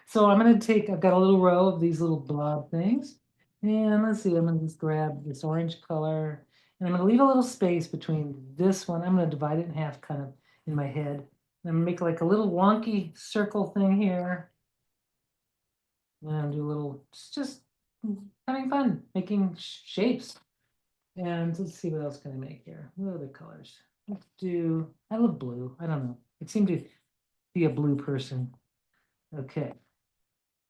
So I've got a little row of these little blob things. And let's see, I'm gonna just grab this orange color and I'm gonna leave a little space between this one. I'm gonna divide it in half kind of in my head. And I'm gonna make like a little wonky circle thing here. And do a little, just having fun making shapes. And let's see, what else can I make here? What other colors? I love blue. I don't know. It seemed to be a blue person. Okay.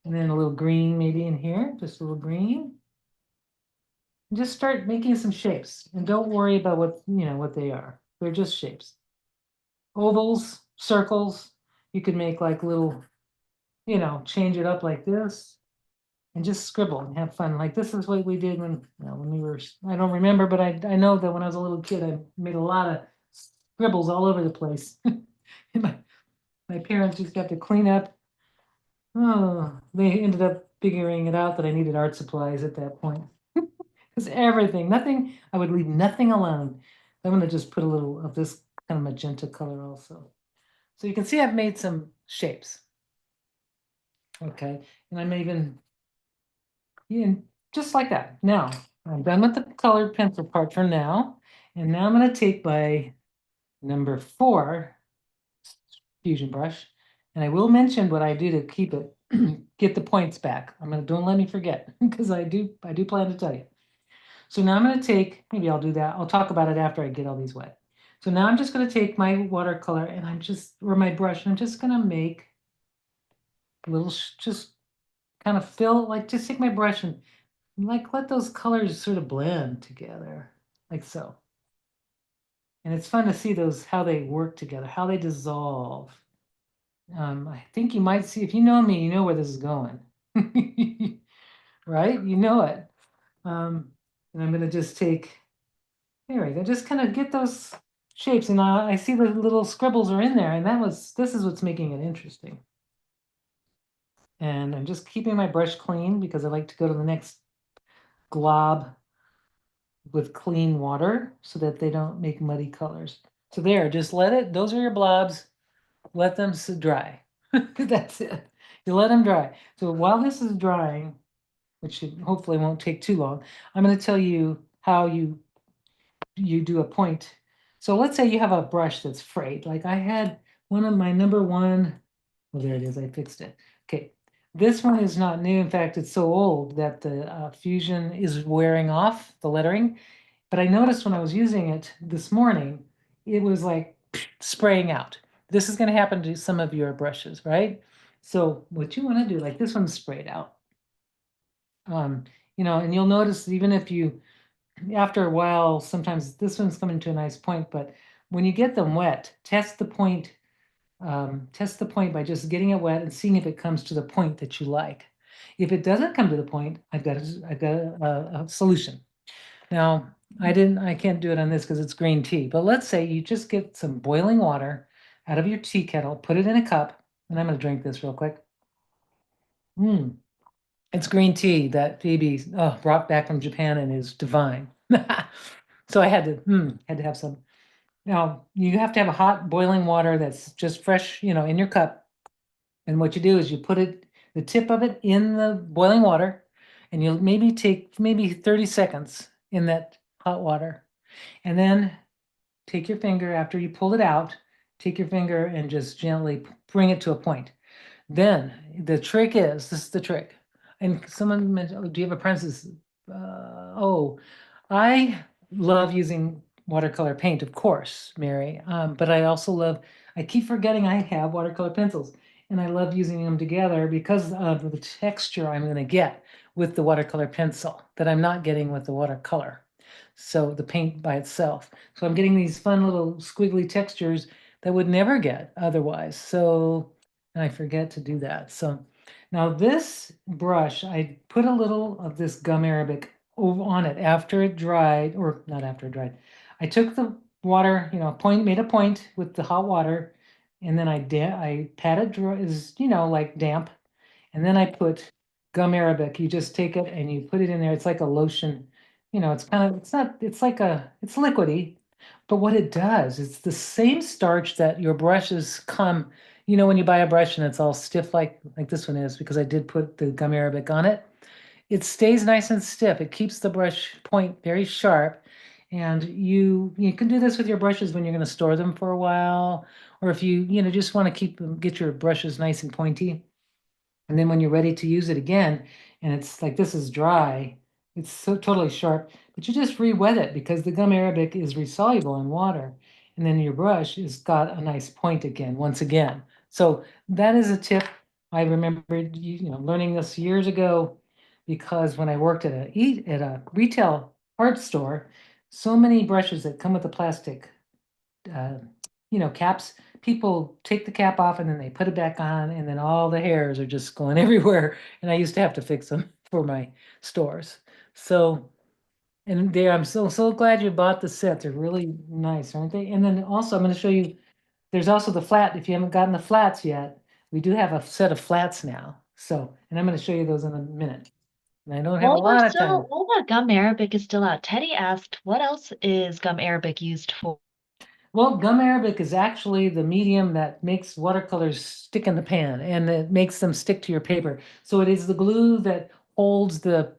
And then a little green maybe in here, just a little green. And just start making some shapes and don't worry about what they are. They're just shapes. Ovals, circles. You could make like little, change it up like this and just scribble and have fun. Like this is what we did when we were, I don't remember, but I know that when I was a little kid, I made a lot of scribbles all over the place. My parents just got to clean up. Oh, they ended up figuring it out that I needed art supplies at that point. Because nothing, I would leave nothing alone. I'm going to just put a little of this kind of magenta color also. So you can see I've made some shapes. Okay, and I'm even, just like that. Now, I'm done with the colored pencil part for now. And now I'm going to take my number 4 fusion brush. And I will mention what I do to keep it, get the points back. Don't let me forget, because I do plan to tell you. So now I'm going to take, maybe I'll do that. I'll talk about it after I get all these wet. So now I'm just going to take my watercolor and or my brush, and I'm just going to make little, just kind of fill, like just take my brush and like let those colors sort of blend together, like so. And it's fun to see how they work together, how they dissolve. I think you might see, if you know me, you know where this is going. Right? You know it. And I'm going to just take, there we go, just kind of get those shapes. And I see the little scribbles are in there, and this is what's making it interesting. And I'm just keeping my brush clean because I like to go to the next glob with clean water so that they don't make muddy colors. So there, just let it, those are your blobs, let them dry. That's it. You let them dry. So while this is drying, which hopefully won't take too long, I'm going to tell you how you do a point. So let's say you have a brush that's frayed. Like I had one of my number one, well, there it is, I fixed it. Okay, this one is not new. In fact, it's so old that the fusion is wearing off the lettering. But I noticed when I was using it this morning, it was like spraying out. This is going to happen to some of your brushes, right? So what you want to do, like this one's sprayed out. And you'll notice even if you, after a while, sometimes this one's coming to a nice point, but when you get them wet, test the point by just getting it wet and seeing if it comes to the point that you like. If it doesn't come to the point, I've got a solution. Now, I can't do it on this because it's green tea, but let's say you just get some boiling water out of your tea kettle, put it in a cup, and I'm going to drink this real quick. It's green tea that Phoebe brought back from Japan and is divine. So I had to have some. Now, you have to have a hot boiling water that's just fresh, in your cup. And what you do is you put the tip of it in the boiling water, and you'll maybe take 30 seconds in that hot water. And then take your finger after you pull it out, take your finger and just gently bring it to a point. Then the trick is, this is the trick. And someone mentioned, oh, do you have apprentices? Oh, I love using watercolor paint, of course, Mary. But I keep forgetting I have watercolor pencils. And I love using them together because of the texture I'm going to get with the watercolor pencil that I'm not getting with the watercolor. So the paint by itself. So I'm getting these fun little squiggly textures that would never get otherwise. So I forget to do that. So now this brush, I put a little of this gum arabic over on it after it dried, or not after it dried. I took the water, made a point with the hot water, and then I patted dry is, like damp, and then I put gum arabic. You just take it and you put it in there. It's like a lotion. It's not, it's like it's liquidy, but what it does, it's the same starch that your brushes come, when you buy a brush and it's all stiff like this one is, because I did put the gum arabic on it. It stays nice and stiff. It keeps the brush point very sharp. And you can do this with your brushes when you're going to store them for a while, or if just want to get your brushes nice and pointy. And then when you're ready to use it again, and it's like this is dry, it's so totally sharp, but you just re-wet it because the gum arabic is resoluble in water. And then your brush has got a nice point again, once again. So that is a tip. I remembered learning this years ago because when I worked at a retail art store, so many brushes that come with the plastic uh, caps, people take the cap off and then they put it back on, and then all the hairs are just going everywhere. And I used to have to fix them for my stores. So, and I'm so glad you bought the set. They're really nice, aren't they? And then also, I'm going to show you, there's also the flat. If you haven't gotten the flats yet, we do have a set of flats now. So, and I'm going to show you those in a minute. And I don't have a While we're lot of still, time. while the gum arabic is still out, Teddy asked, what else is gum arabic used for? Well, gum arabic is actually the medium that makes watercolors stick in the pan and it makes them stick to your paper. So it is the glue that holds the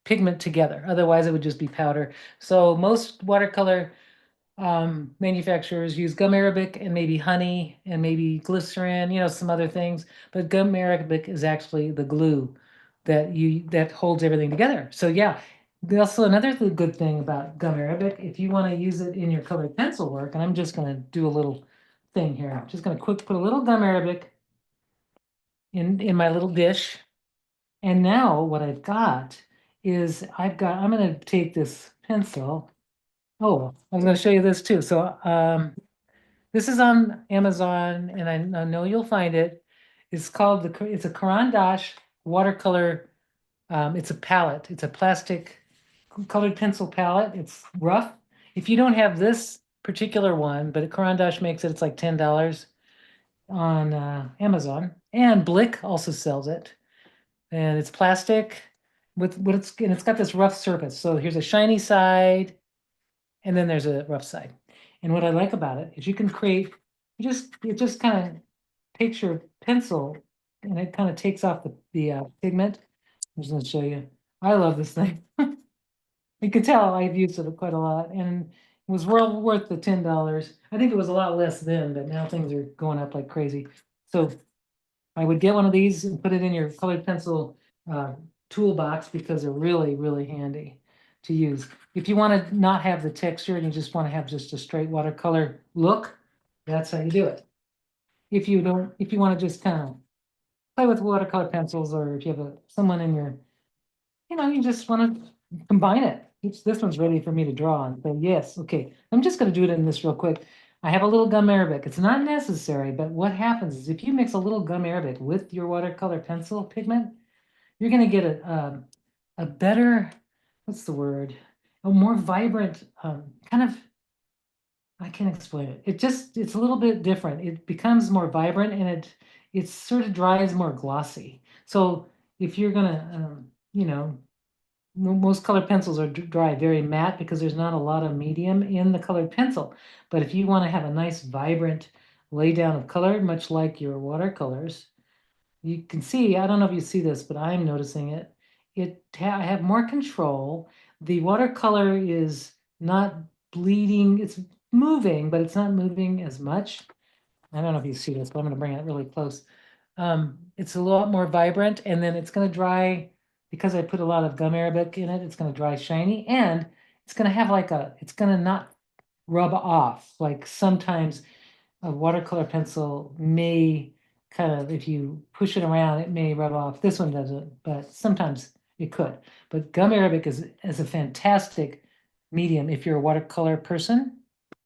pigment together. Otherwise, it would just be powder. So most watercolor manufacturers use gum arabic and maybe honey and maybe glycerin, some other things. But gum arabic is actually the glue that holds everything together. So yeah, also another good thing about gum arabic, if you want to use it in your colored pencil work, and I'm just going to do a little thing here. I'm just going to quick put a little gum arabic in my little dish. And now what I've got is I'm going to take this pencil. Oh, I'm going to show you this too. So this is on Amazon, and I know you'll find it. It's a Karan Dash watercolor. It's a palette. It's a plastic colored pencil palette. It's rough. If you don't have this particular one, but Karan Dash makes it, it's like $10 on Amazon. And Blick also sells it. And it's plastic. with what it's got this rough surface. So here's a shiny side, and then there's a rough side. And what I like about it is you can create, it just kind of takes your pencil and it kind of takes off the pigment. I'm just going to show you. I love this thing. You can tell I've used it quite a lot, and it was well worth the $10. I think it was a lot less then, but now things are going up like crazy. So I would get one of these and put it in your colored pencil toolbox because they're really, really handy to use. If you want to not have the texture and you just want to have just a straight watercolor look, that's how you do it. If you don't, if you want to just kind of play with watercolor pencils, or if you have someone in your, you just want to combine it. This one's ready for me to draw on. So yes, okay. I'm just going to do it in this real quick. I have a little gum arabic. It's not necessary, but what happens is if you mix a little gum arabic with your watercolor pencil pigment, you're going to get a better, what's the word? A more vibrant, kind of, I can't explain it. It's a little bit different. It becomes more vibrant and it sort of dries more glossy. So if you're gonna, most colored pencils are dry very matte because there's not a lot of medium in the colored pencil. But if you want to have a nice vibrant laydown of color, much like your watercolors, you can see, I don't know if you see this, but I'm noticing it. I have more control. The watercolor is not bleeding. It's moving, but it's not moving as much. I don't know if you see this, but I'm going to bring it really close. It's a lot more vibrant, and then it's going to dry because I put a lot of gum arabic in it. It's going to dry shiny, and it's going to have it's going to not rub off. Like sometimes a watercolor pencil may kind of, if you push it around, it may rub off. This one doesn't, but sometimes it could. But gum arabic is a fantastic medium if you're a watercolor person.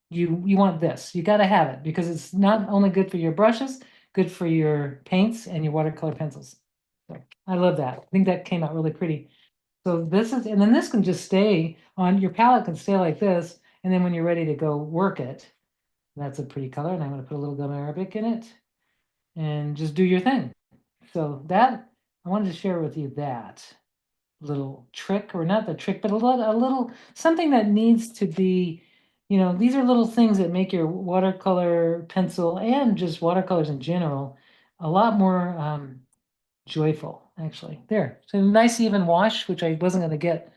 You want this. You got to have it because it's not only good for your brushes, good for your paints and your watercolor pencils. So I love that. I think that came out really pretty. So this is, and then this can just stay on your palette, can stay like this. And then when you're ready to go work it, that's a pretty color. And I'm going to put a little gum arabic in it and just do your thing. So that, I wanted to share with you that little trick, or not the trick, but a little something that needs to be, these are little things that make your watercolor pencil and just watercolors in general a lot more joyful, actually. There, so a nice even wash, which I wasn't going to get,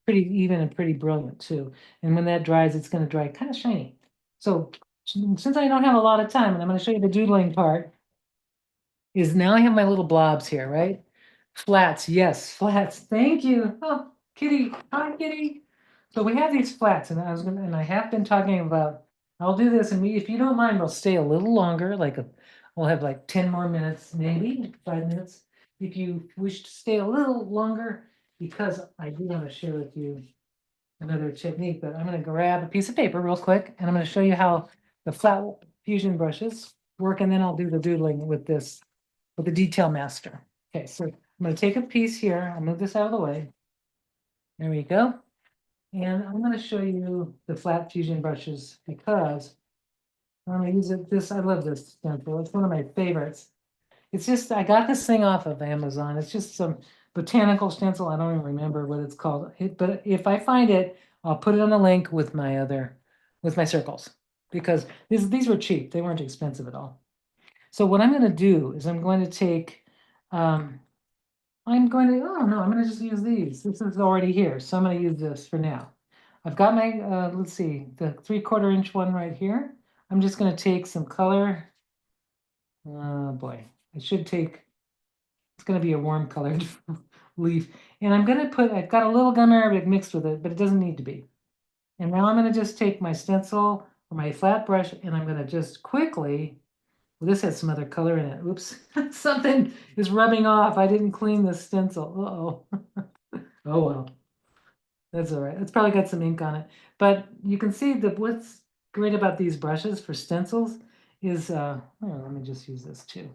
pretty even and pretty brilliant too. And when that dries, it's going to dry kind of shiny. So since I don't have a lot of time, and I'm going to show you the doodling part, is now I have my little blobs here, right? Flats, yes, flats. Thank you. Oh, Kitty, hi, Kitty. So we have these flats, and I have been talking about. I'll do this, and if you don't mind, we'll stay a little longer. We'll have like 10 more minutes, maybe 5 minutes, if you wish to stay a little longer, because I do want to share with you another technique. But I'm going to grab a piece of paper real quick, and I'm going to show you how the flat fusion brushes work, and then I'll do the doodling with the detail master. Okay, so I'm going to take a piece here. I'll move this out of the way. There we go. And I'm going to show you the flat fusion brushes because I'm going to use it. I love this stencil. It's one of my favorites. It's just, I got this thing off of Amazon. It's just some botanical stencil. I don't even remember what it's called. But if I find it, I'll put it on the link with my circles, because these were cheap. They weren't expensive at all. So what I'm going to do is I'm going to take, oh no, I'm going to just use these. This is already here. So I'm going to use this for now. I've got my, let's see, the 3/4 inch one right here. I'm just going to take some color. Oh boy, it's going to be a warm colored leaf. And I've got a little gum arabic mixed with it, but it doesn't need to be. And now I'm going to just take my stencil or my flat brush, and I'm going to just quickly, well, this has some other color in it. Oops, something is rubbing off. I didn't clean the stencil. Uh-oh. Oh well, that's all right. It's probably got some ink on it. But you can see that what's great about these brushes for stencils is, let me just use this too.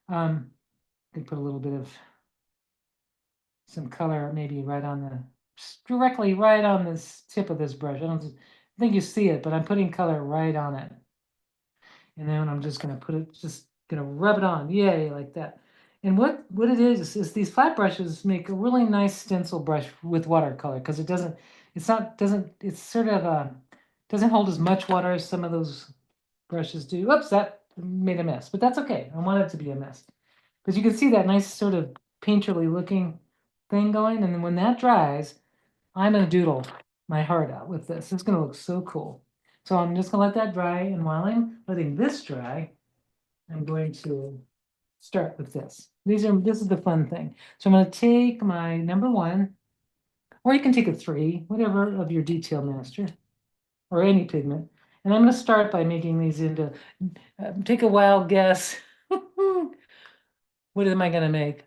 I could put a little bit of some color maybe directly right on this tip of this brush. I don't think you see it, but I'm putting color right on it. And then I'm just going to just going to rub it on. Yay, like that. And what it is these flat brushes make a really nice stencil brush with watercolor because it doesn't, it's not, doesn't, it's sort of doesn't hold as much water as some of those brushes do. Whoops, that made a mess, but that's okay. I want it to be a mess because you can see that nice sort of painterly looking thing going. And then when that dries, I'm gonna doodle my heart out with this. It's gonna look so cool. So I'm just gonna let that dry. And while I'm letting this dry, I'm going to start with this. This is the fun thing. So I'm going to take my number one, or you can take a three, whatever of your detail master, or any pigment. And I'm going to start by making these into, take a wild guess. What am I going to make?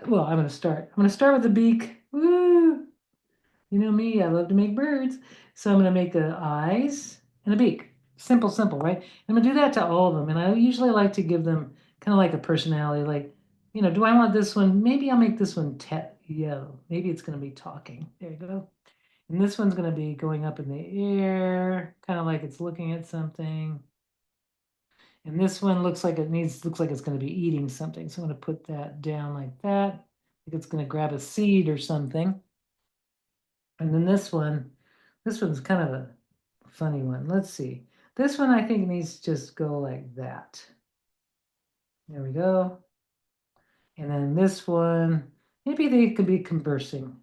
Well, I'm going to start. I'm going to start with the beak. Woo! You know me, I love to make birds. So I'm going to make the eyes and a beak. Simple, simple, right? I'm going to do that to all of them. And I usually like to give them kind of like a personality. Like, do I want this one? Maybe I'll make this one yellow. Maybe it's going to be talking. There you go. And this one's going to be going up in the air, kind of like it's looking at something. And this one looks like it's going to be eating something. So I'm going to put that down like that. Like it's going to grab a seed or something. And then this one's kind of a funny one. Let's see. This one I think needs to just go like that. There we go. And then this one, maybe they could be conversing.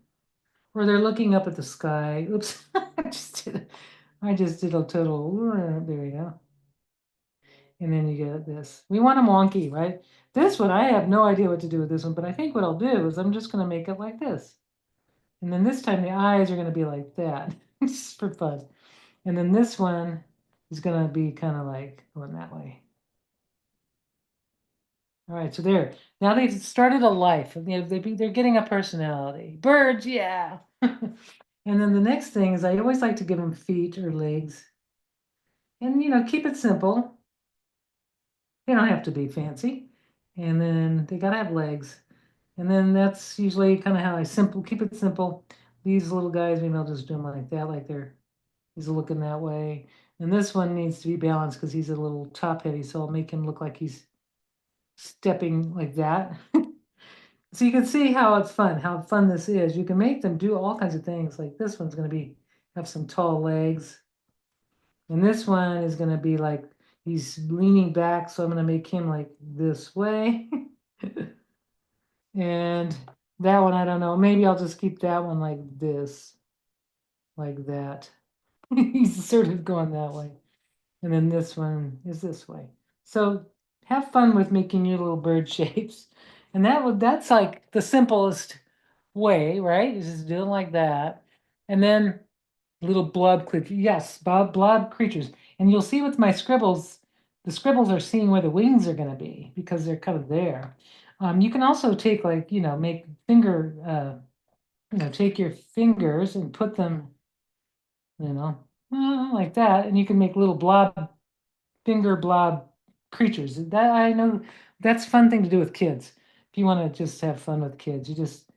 Or they're looking up at the sky. Oops, I just did a total, there we go. And then you get this. We want them wonky, right? This one, I have no idea what to do with this one, but I think what I'll do is I'm just gonna make it like this. And then this time the eyes are gonna be like that, just for fun. And then this one is going to be kind of like going that way. All right, so there. Now they've started a life. They're getting a personality. Birds, yeah. And then the next thing is I always like to give them feet or legs. And, keep it simple. They don't have to be fancy. And then they got to have legs. And then that's usually kind of how I keep it simple. These little guys, maybe I'll just do them like that, like he's looking that way. And this one needs to be balanced because he's a little top heavy, so I'll make him look like he's stepping like that. So you can see how fun this is. You can make them do all kinds of things. Like this one's going to have some tall legs. And this one is going to be like he's leaning back, so I'm going to make him like this way. And that one, I don't know. Maybe I'll just keep that one like this, like that. He's sort of going that way. And then this one is this way. So have fun with making your little bird shapes. And that's like the simplest way, right? You just do it like that. And then little blob creatures. Yes, blob creatures. And you'll see with my scribbles, the scribbles are seeing where the wings are going to be because they're kind of there. You can also take make take your fingers and put them, like that. And you can make little finger blob creatures. That I know that's a fun thing to do with kids. If you want to just have fun with kids, you just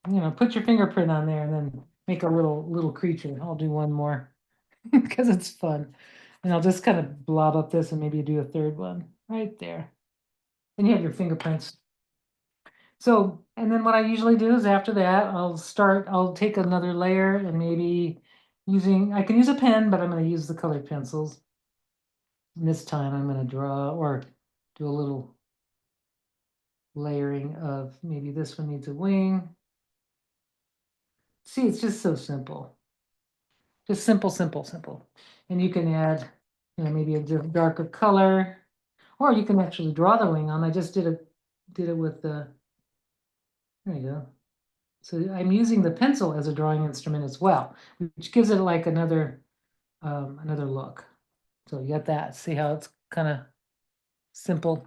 put your fingerprint on there and then make a little creature. I'll do one more because it's fun. And I'll just kind of blob up this and maybe do a third one right there. Then you have your fingerprints. So, and then what I usually do is after that, I'll take another layer and maybe I can use a pen, but I'm going to use the colored pencils. And this time I'm going to draw or do a little layering of maybe this one needs a wing. See, it's just so simple. Just simple, simple, simple. And you can add, maybe a darker color, or you can actually draw the wing on. I just did it with there you go. So I'm using the pencil as a drawing instrument as well, which gives it like another look. So you got that. See how it's kind of simple.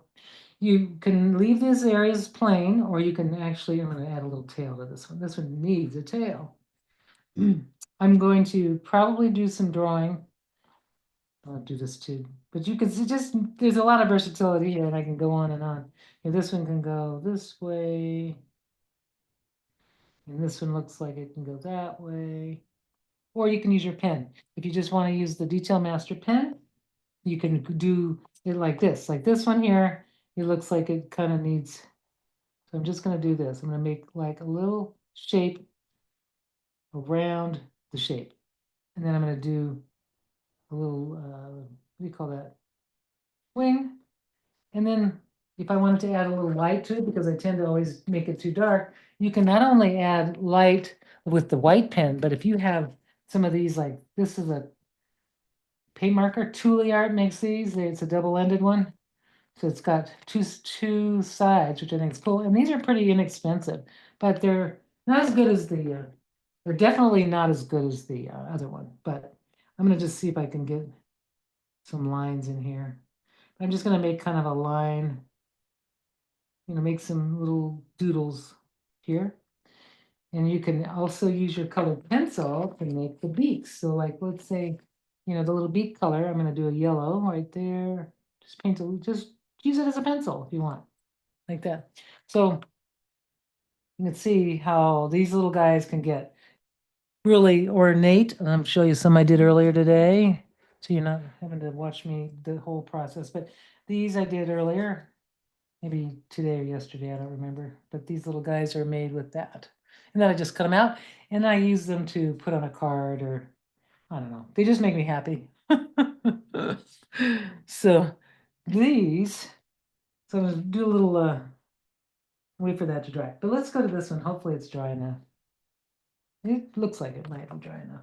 You can leave these areas plain, or you can actually, I'm going to add a little tail to this one. This one needs a tail. I'm going to probably do some drawing. I'll do this too. But you can see there's a lot of versatility here, and I can go on and on. And this one can go this way. And this one looks like it can go that way. Or you can use your pen. If you just want to use the Detail Master pen, you can do it like this one here. it looks like it kind of needs, so I'm just going to do this. I'm going to make like a little shape around the shape. And then I'm going to do a little, what do you call that? Wing. And then if I wanted to add a little light to it, because I tend to always make it too dark, you can not only add light with the white pen, but if you have some of these, like this is a paint marker, Thule Art makes these. It's a double-ended one. So it's got two sides, which I think is cool. And these are pretty inexpensive, but they're not as good as they're definitely not as good as the other one. But I'm gonna just see if I can get some lines in here. I'm just gonna make kind of a line, make some little doodles here. And you can also use your colored pencil to make the beaks. So like, let's say, the little beak color, I'm gonna do a yellow right there. Just use it as a pencil if you want, like that. So you can see how these little guys can get really ornate. And I'm showing you some I did earlier today. So you're not having to watch me the whole process, but these I did earlier, maybe today or yesterday, I don't remember. But these little guys are made with that. And then I just cut them out and I use them to put on a card, or I don't know. They just make me happy. So these, so I'm gonna do a little, wait for that to dry. But let's go to this one. Hopefully it's dry enough. It looks like it might be dry enough.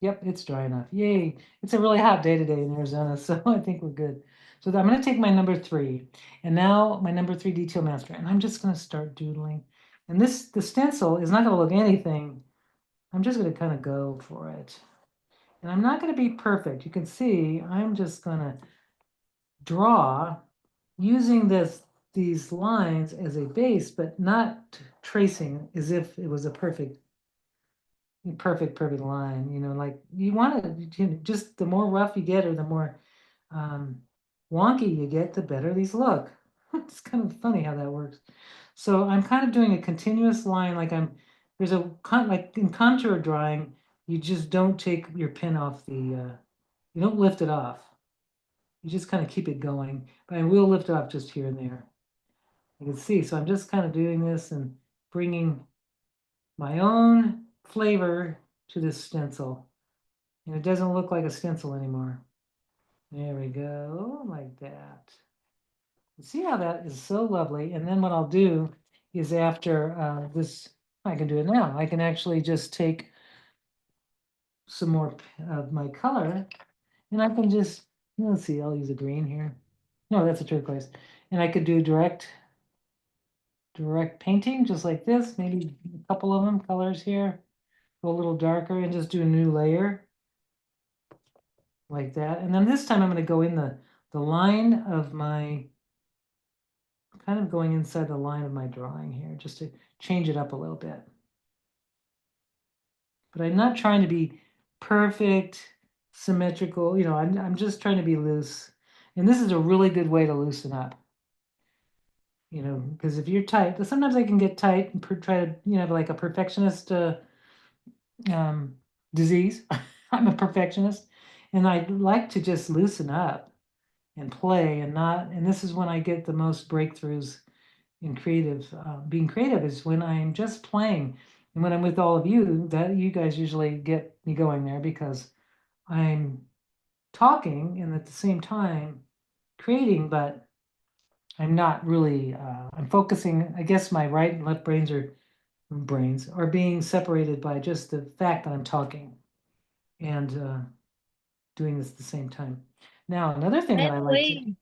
Yep, it's dry enough. Yay. It's a really hot day today in Arizona, so I think we're good. So I'm going to take my number 3, and now my number 3 detail master, and I'm just going to start doodling. And the stencil is not going to look anything. I'm just going to kind of go for it. And I'm not going to be perfect. You can see I'm just going to draw using these lines as a base, but not tracing as if it was a perfect line. Like you want to, just the more rough you get, or the more um, wonky you get, the better these look. It's kind of funny how that works. So I'm kind of doing a continuous line, like like in contour drawing, you just don't take your pen off you don't lift it off. You just kind of keep it going, but I will lift it off just here and there. You can see, so I'm just kind of doing this and bringing my own flavor to this stencil. And it doesn't look like a stencil anymore. There we go, like that. See how that is so lovely? And then what I'll do is after this, I can do it now. I can actually just take some more of my color, and I can just, let's see, I'll use a green here. No, that's a turquoise. And I could do direct painting, just like this, maybe a couple of them colors here, go a little darker, and just do a new layer like that. And then this time I'm going to go in the line of my, kind of going inside the line of my drawing here, just to change it up a little bit. But I'm not trying to be perfect, symmetrical, I'm just trying to be loose. And this is a really good way to loosen up. Because if you're tight, sometimes I can get tight and try to, have like a perfectionist um, disease. I'm a perfectionist, and I like to just loosen up and play, and this is when I get the most breakthroughs in being creative, is when I'm just playing. And when I'm with all of you, that you guys usually get me going there, because I'm talking and at the same time creating, but I'm not really, I'm focusing, I guess my right and left brains are being separated by just the fact that I'm talking and doing this at the same time. Now, another thing By that I the like to, way,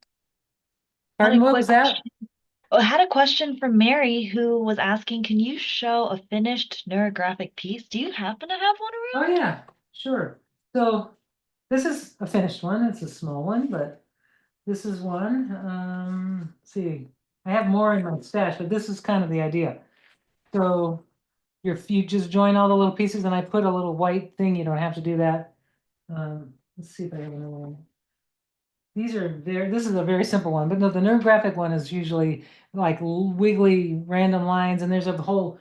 had a pardon, what quick was that? question. I had a question from Mary who was asking, can you show a finished neurographic piece? Do you happen to have one Oh around? yeah, sure. So this is a finished one. It's a small one, but this is one. Let's see, I have more in my stash, but this is kind of the idea. So you just join all the little pieces, and I put a little white thing. You don't have to do that. Let's see if I have another one. This is a very simple one, but no, the neurographic one is usually like wiggly random lines, and there's a whole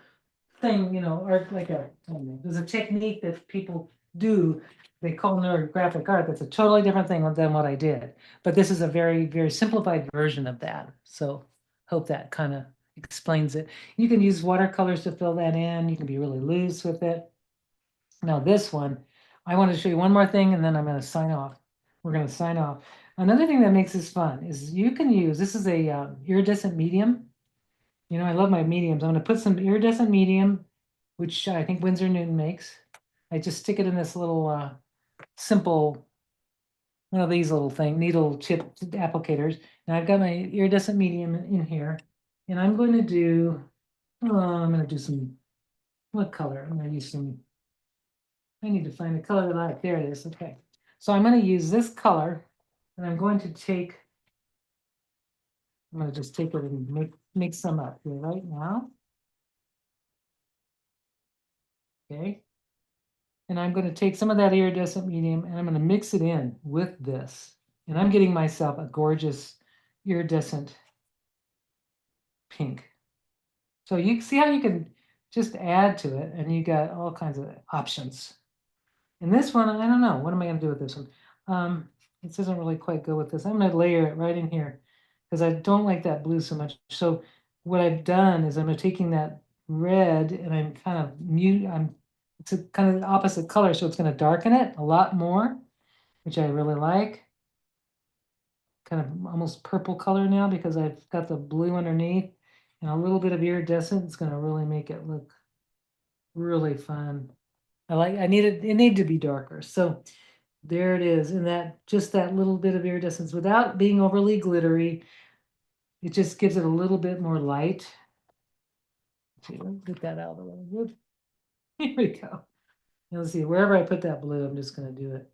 thing, or like I don't know, there's a technique that people do, they call neurographic art. That's a totally different thing than what I did. But this is a very, very simplified version of that. So hope that kind of explains it. You can use watercolors to fill that in. You can be really loose with it. Now this one, I want to show you one more thing and then I'm going to sign off. We're going to sign off. Another thing that makes this fun is you can use, this is a iridescent medium. You know, I love my mediums. I'm going to put some iridescent medium, which I think Winsor Newton makes. I just stick it in this little simple, one of these little needle chip applicators. And I've got my iridescent medium in here. And I'm going to do, I'm going to do some, what color? I'm going to use some, I need to find the color that I like. There it is. Okay. So I'm going to use this color and I'm going to take, I'm going to just take it and make some up here right now. Okay. And I'm going to take some of that iridescent medium and I'm going to mix it in with this. And I'm getting myself a gorgeous iridescent pink. So you see how you can just add to it and you got all kinds of options. And this one, I don't know. What am I going to do with this one? It doesn't really quite go with this. I'm going to layer it right in here because I don't like that blue so much. So what I've done is I'm taking that red and I'm kind of it's a kind of the opposite color. So it's going to darken it a lot more, which I really like. Kind of almost purple color now because I've got the blue underneath and a little bit of iridescent. It's going to really make it look really fun. I needed it needed to be darker. So there it is. And that just that little bit of iridescence without being overly glittery. It just gives it a little bit more light. Okay, let's get that out of the way. Whoop. Here we go. You'll see wherever I put that blue, I'm just going to do it.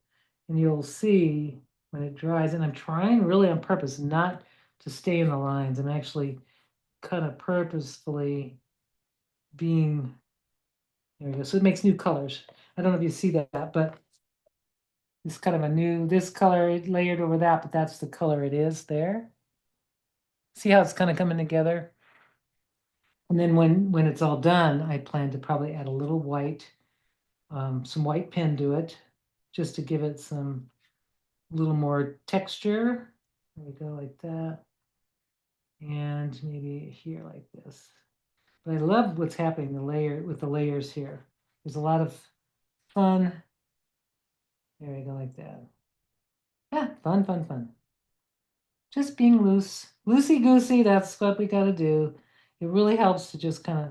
And you'll see when it dries, and I'm trying really on purpose not to stay in the lines. I'm actually kind of purposefully being, there we go. So it makes new colors. I don't know if you see that, but it's kind of a new, this color layered over that, but that's the color it is there. See how it's kind of coming together? And then when it's all done, I plan to probably add a little white, some white pen to it, just to give it some little more texture. There we go, like that. And maybe here like this. But I love what's happening with the layers here. There's a lot of fun. There we go, like that. Yeah, fun, fun, fun. Just being loose, loosey goosey. That's what we got to do. It really helps to just kind of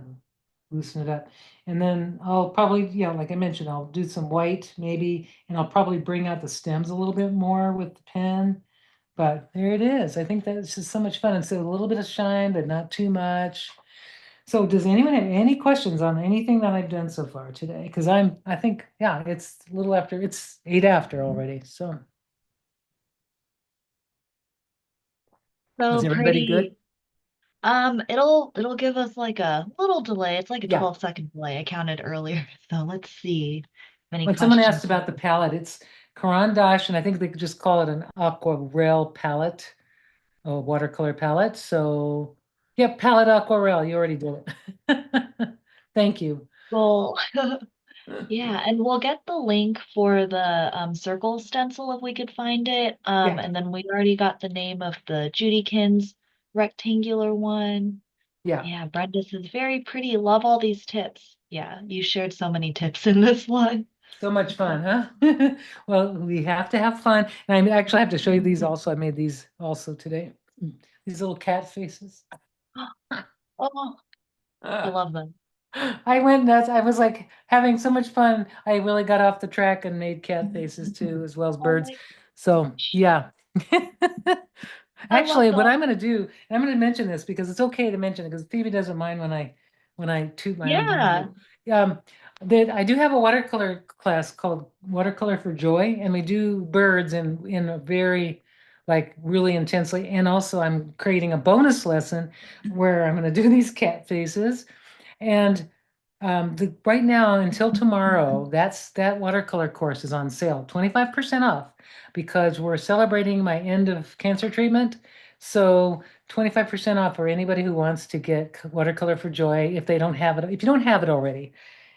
loosen it up. And then I'll probably, like I mentioned, I'll do some white maybe, and I'll probably bring out the stems a little bit more with the pen. But there it is. I think that's just so much fun. And so a little bit of shine, but not too much. So does anyone have any questions on anything that I've done so far today? Because I think, yeah, it's a little after, it's 8 after already. So So is everybody good? pretty. It'll give us like a little delay. It's like a Yeah. 12-second delay. I counted earlier. So let's see if any When someone questions. asked about the palette, it's Karan Dash, and I think they could just call it an aquarelle palette, a watercolor palette. So, yeah, palette aquarelle. You already did it. Thank you. Well, yeah, and we'll get the link for the circle stencil if we could find it. Yeah, And then we already got the name of the Judykins rectangular one. yeah. Yeah, Brenda's is very pretty. Love all these tips. Yeah, you shared so many tips in this one. So much fun, huh? Well, we have to have fun. And I actually have to show you these also. I made these also today. These little cat faces. Oh, I love them. I went nuts. I was like having so much fun. I really got off the track and made cat faces too, as well as Oh birds. my So gosh. yeah. I love Actually, what them. I'm going to do, and I'm going to mention this because it's okay to mention it because Phoebe doesn't mind when I toot my own horn. Yeah. Um, that I do have a watercolor class called Watercolor for Joy, and we do birds in a very like really intensely. And also, I'm creating a bonus lesson where I'm going to do these cat faces. And right now until tomorrow, that watercolor course is on sale, 25% off, because we're celebrating my end of cancer treatment. So 25% off for anybody who wants to get watercolor for joy if they don't have it, if you don't have it already.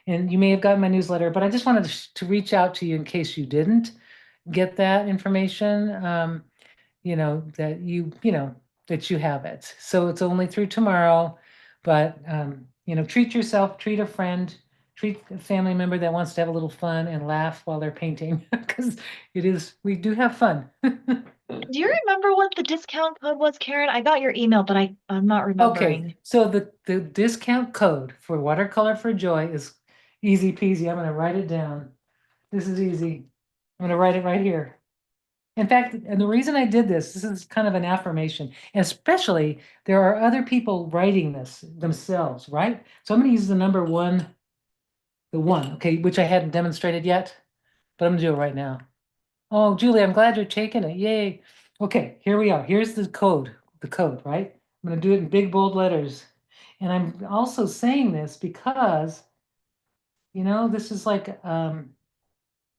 And you may have gotten my newsletter, but I just wanted to reach out to you in case you didn't get that information. That that you have it. So it's only through tomorrow, but treat yourself, treat a friend, treat a family member that wants to have a little fun and laugh while they're painting because we do have fun. Do you remember what the discount code was, Karen? I got your email, but I'm not Okay, remembering. so the discount code for Watercolor for Joy is easy peasy. I'm going to write it down. This is easy. I'm going to write it right here. In fact, and the reason I did this is kind of an affirmation, and especially there are other people writing this themselves, right? So I'm going to use the number one, okay, which I hadn't demonstrated yet, but I'm going to do it right now. Oh, Julie, I'm glad you're taking it. Yay. Okay, here we are. Here's the code, right? I'm going to do it in big, bold letters. And I'm also saying this because, this is like,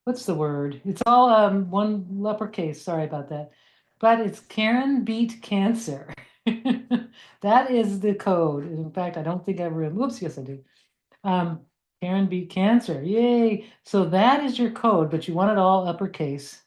what's the word? It's all one uppercase. Sorry about that. But it's Karen beat cancer. That is the code. In fact, I don't think I ever, whoops, yes, I do. Um, Karen beat cancer. Yay. So that is your code, but you want it all uppercase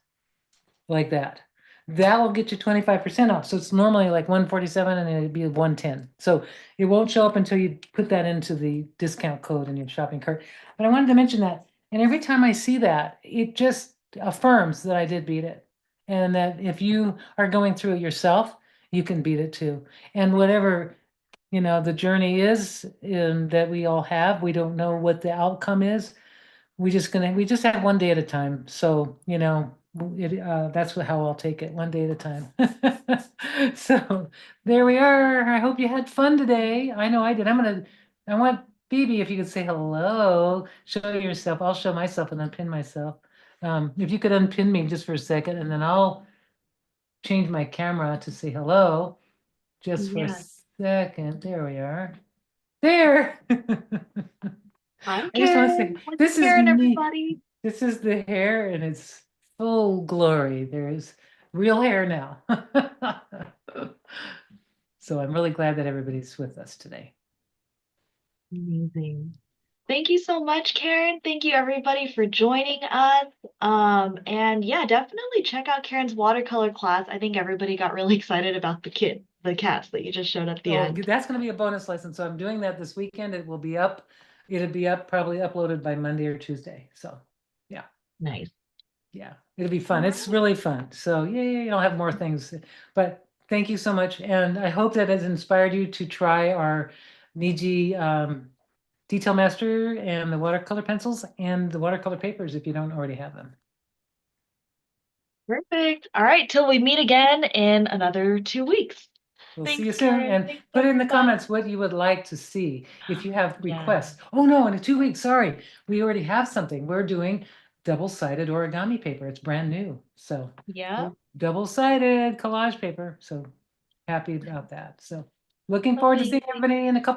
like that. That will get you 25% off. So it's normally like 147 and it'd be 110. So it won't show up until you put that into the discount code in your shopping cart. But I wanted to mention that. And every time I see that, it just affirms that I did beat it. And that if you are going through it yourself, you can beat it too. And whatever, the journey is that we all have, we don't know what the outcome is. We just have one day at a time. So, that's how I'll take it, one day at a time. So there we are. I hope you had fun today. I know I did. I want Phoebe, if you could say hello, show yourself. I'll show myself and unpin myself. If you could unpin me just for a second, and then I'll change my camera to say hello just for a Yeah. second. There we are. There. Hi, I just want to say, Karen. Hi, this is Karen, me. everybody. This is the hair in its full glory. There is real hair now. So I'm really glad that everybody's with us today. Amazing. Thank you so much, Karen. Thank you everybody for joining us. And yeah, definitely check out Karen's watercolor class. I think everybody got really excited about the cats that you just showed at the Oh, end. that's going to be a bonus lesson. So I'm doing that this weekend. It will be up. It'll be up, probably uploaded by Monday or Tuesday. So yeah. Nice. Yeah, it'll be All fun. It's right. really fun. So yeah, I'll have more things. But thank you so much. And I hope that has inspired you to try our Niji Detail Master and the watercolor pencils and the watercolor papers if you don't already have them. Perfect. All right, till we meet again in another 2 weeks. We'll see Thanks, you soon. Karen. And Thanks, put in the everybody. comments what you would like to see if you have Yeah. requests. Oh no, in 2 weeks, sorry. We already have something. We're doing double-sided origami paper. It's brand new. So Yeah. double-sided collage paper. So happy about that. So looking forward to seeing Amazing. everybody in a couple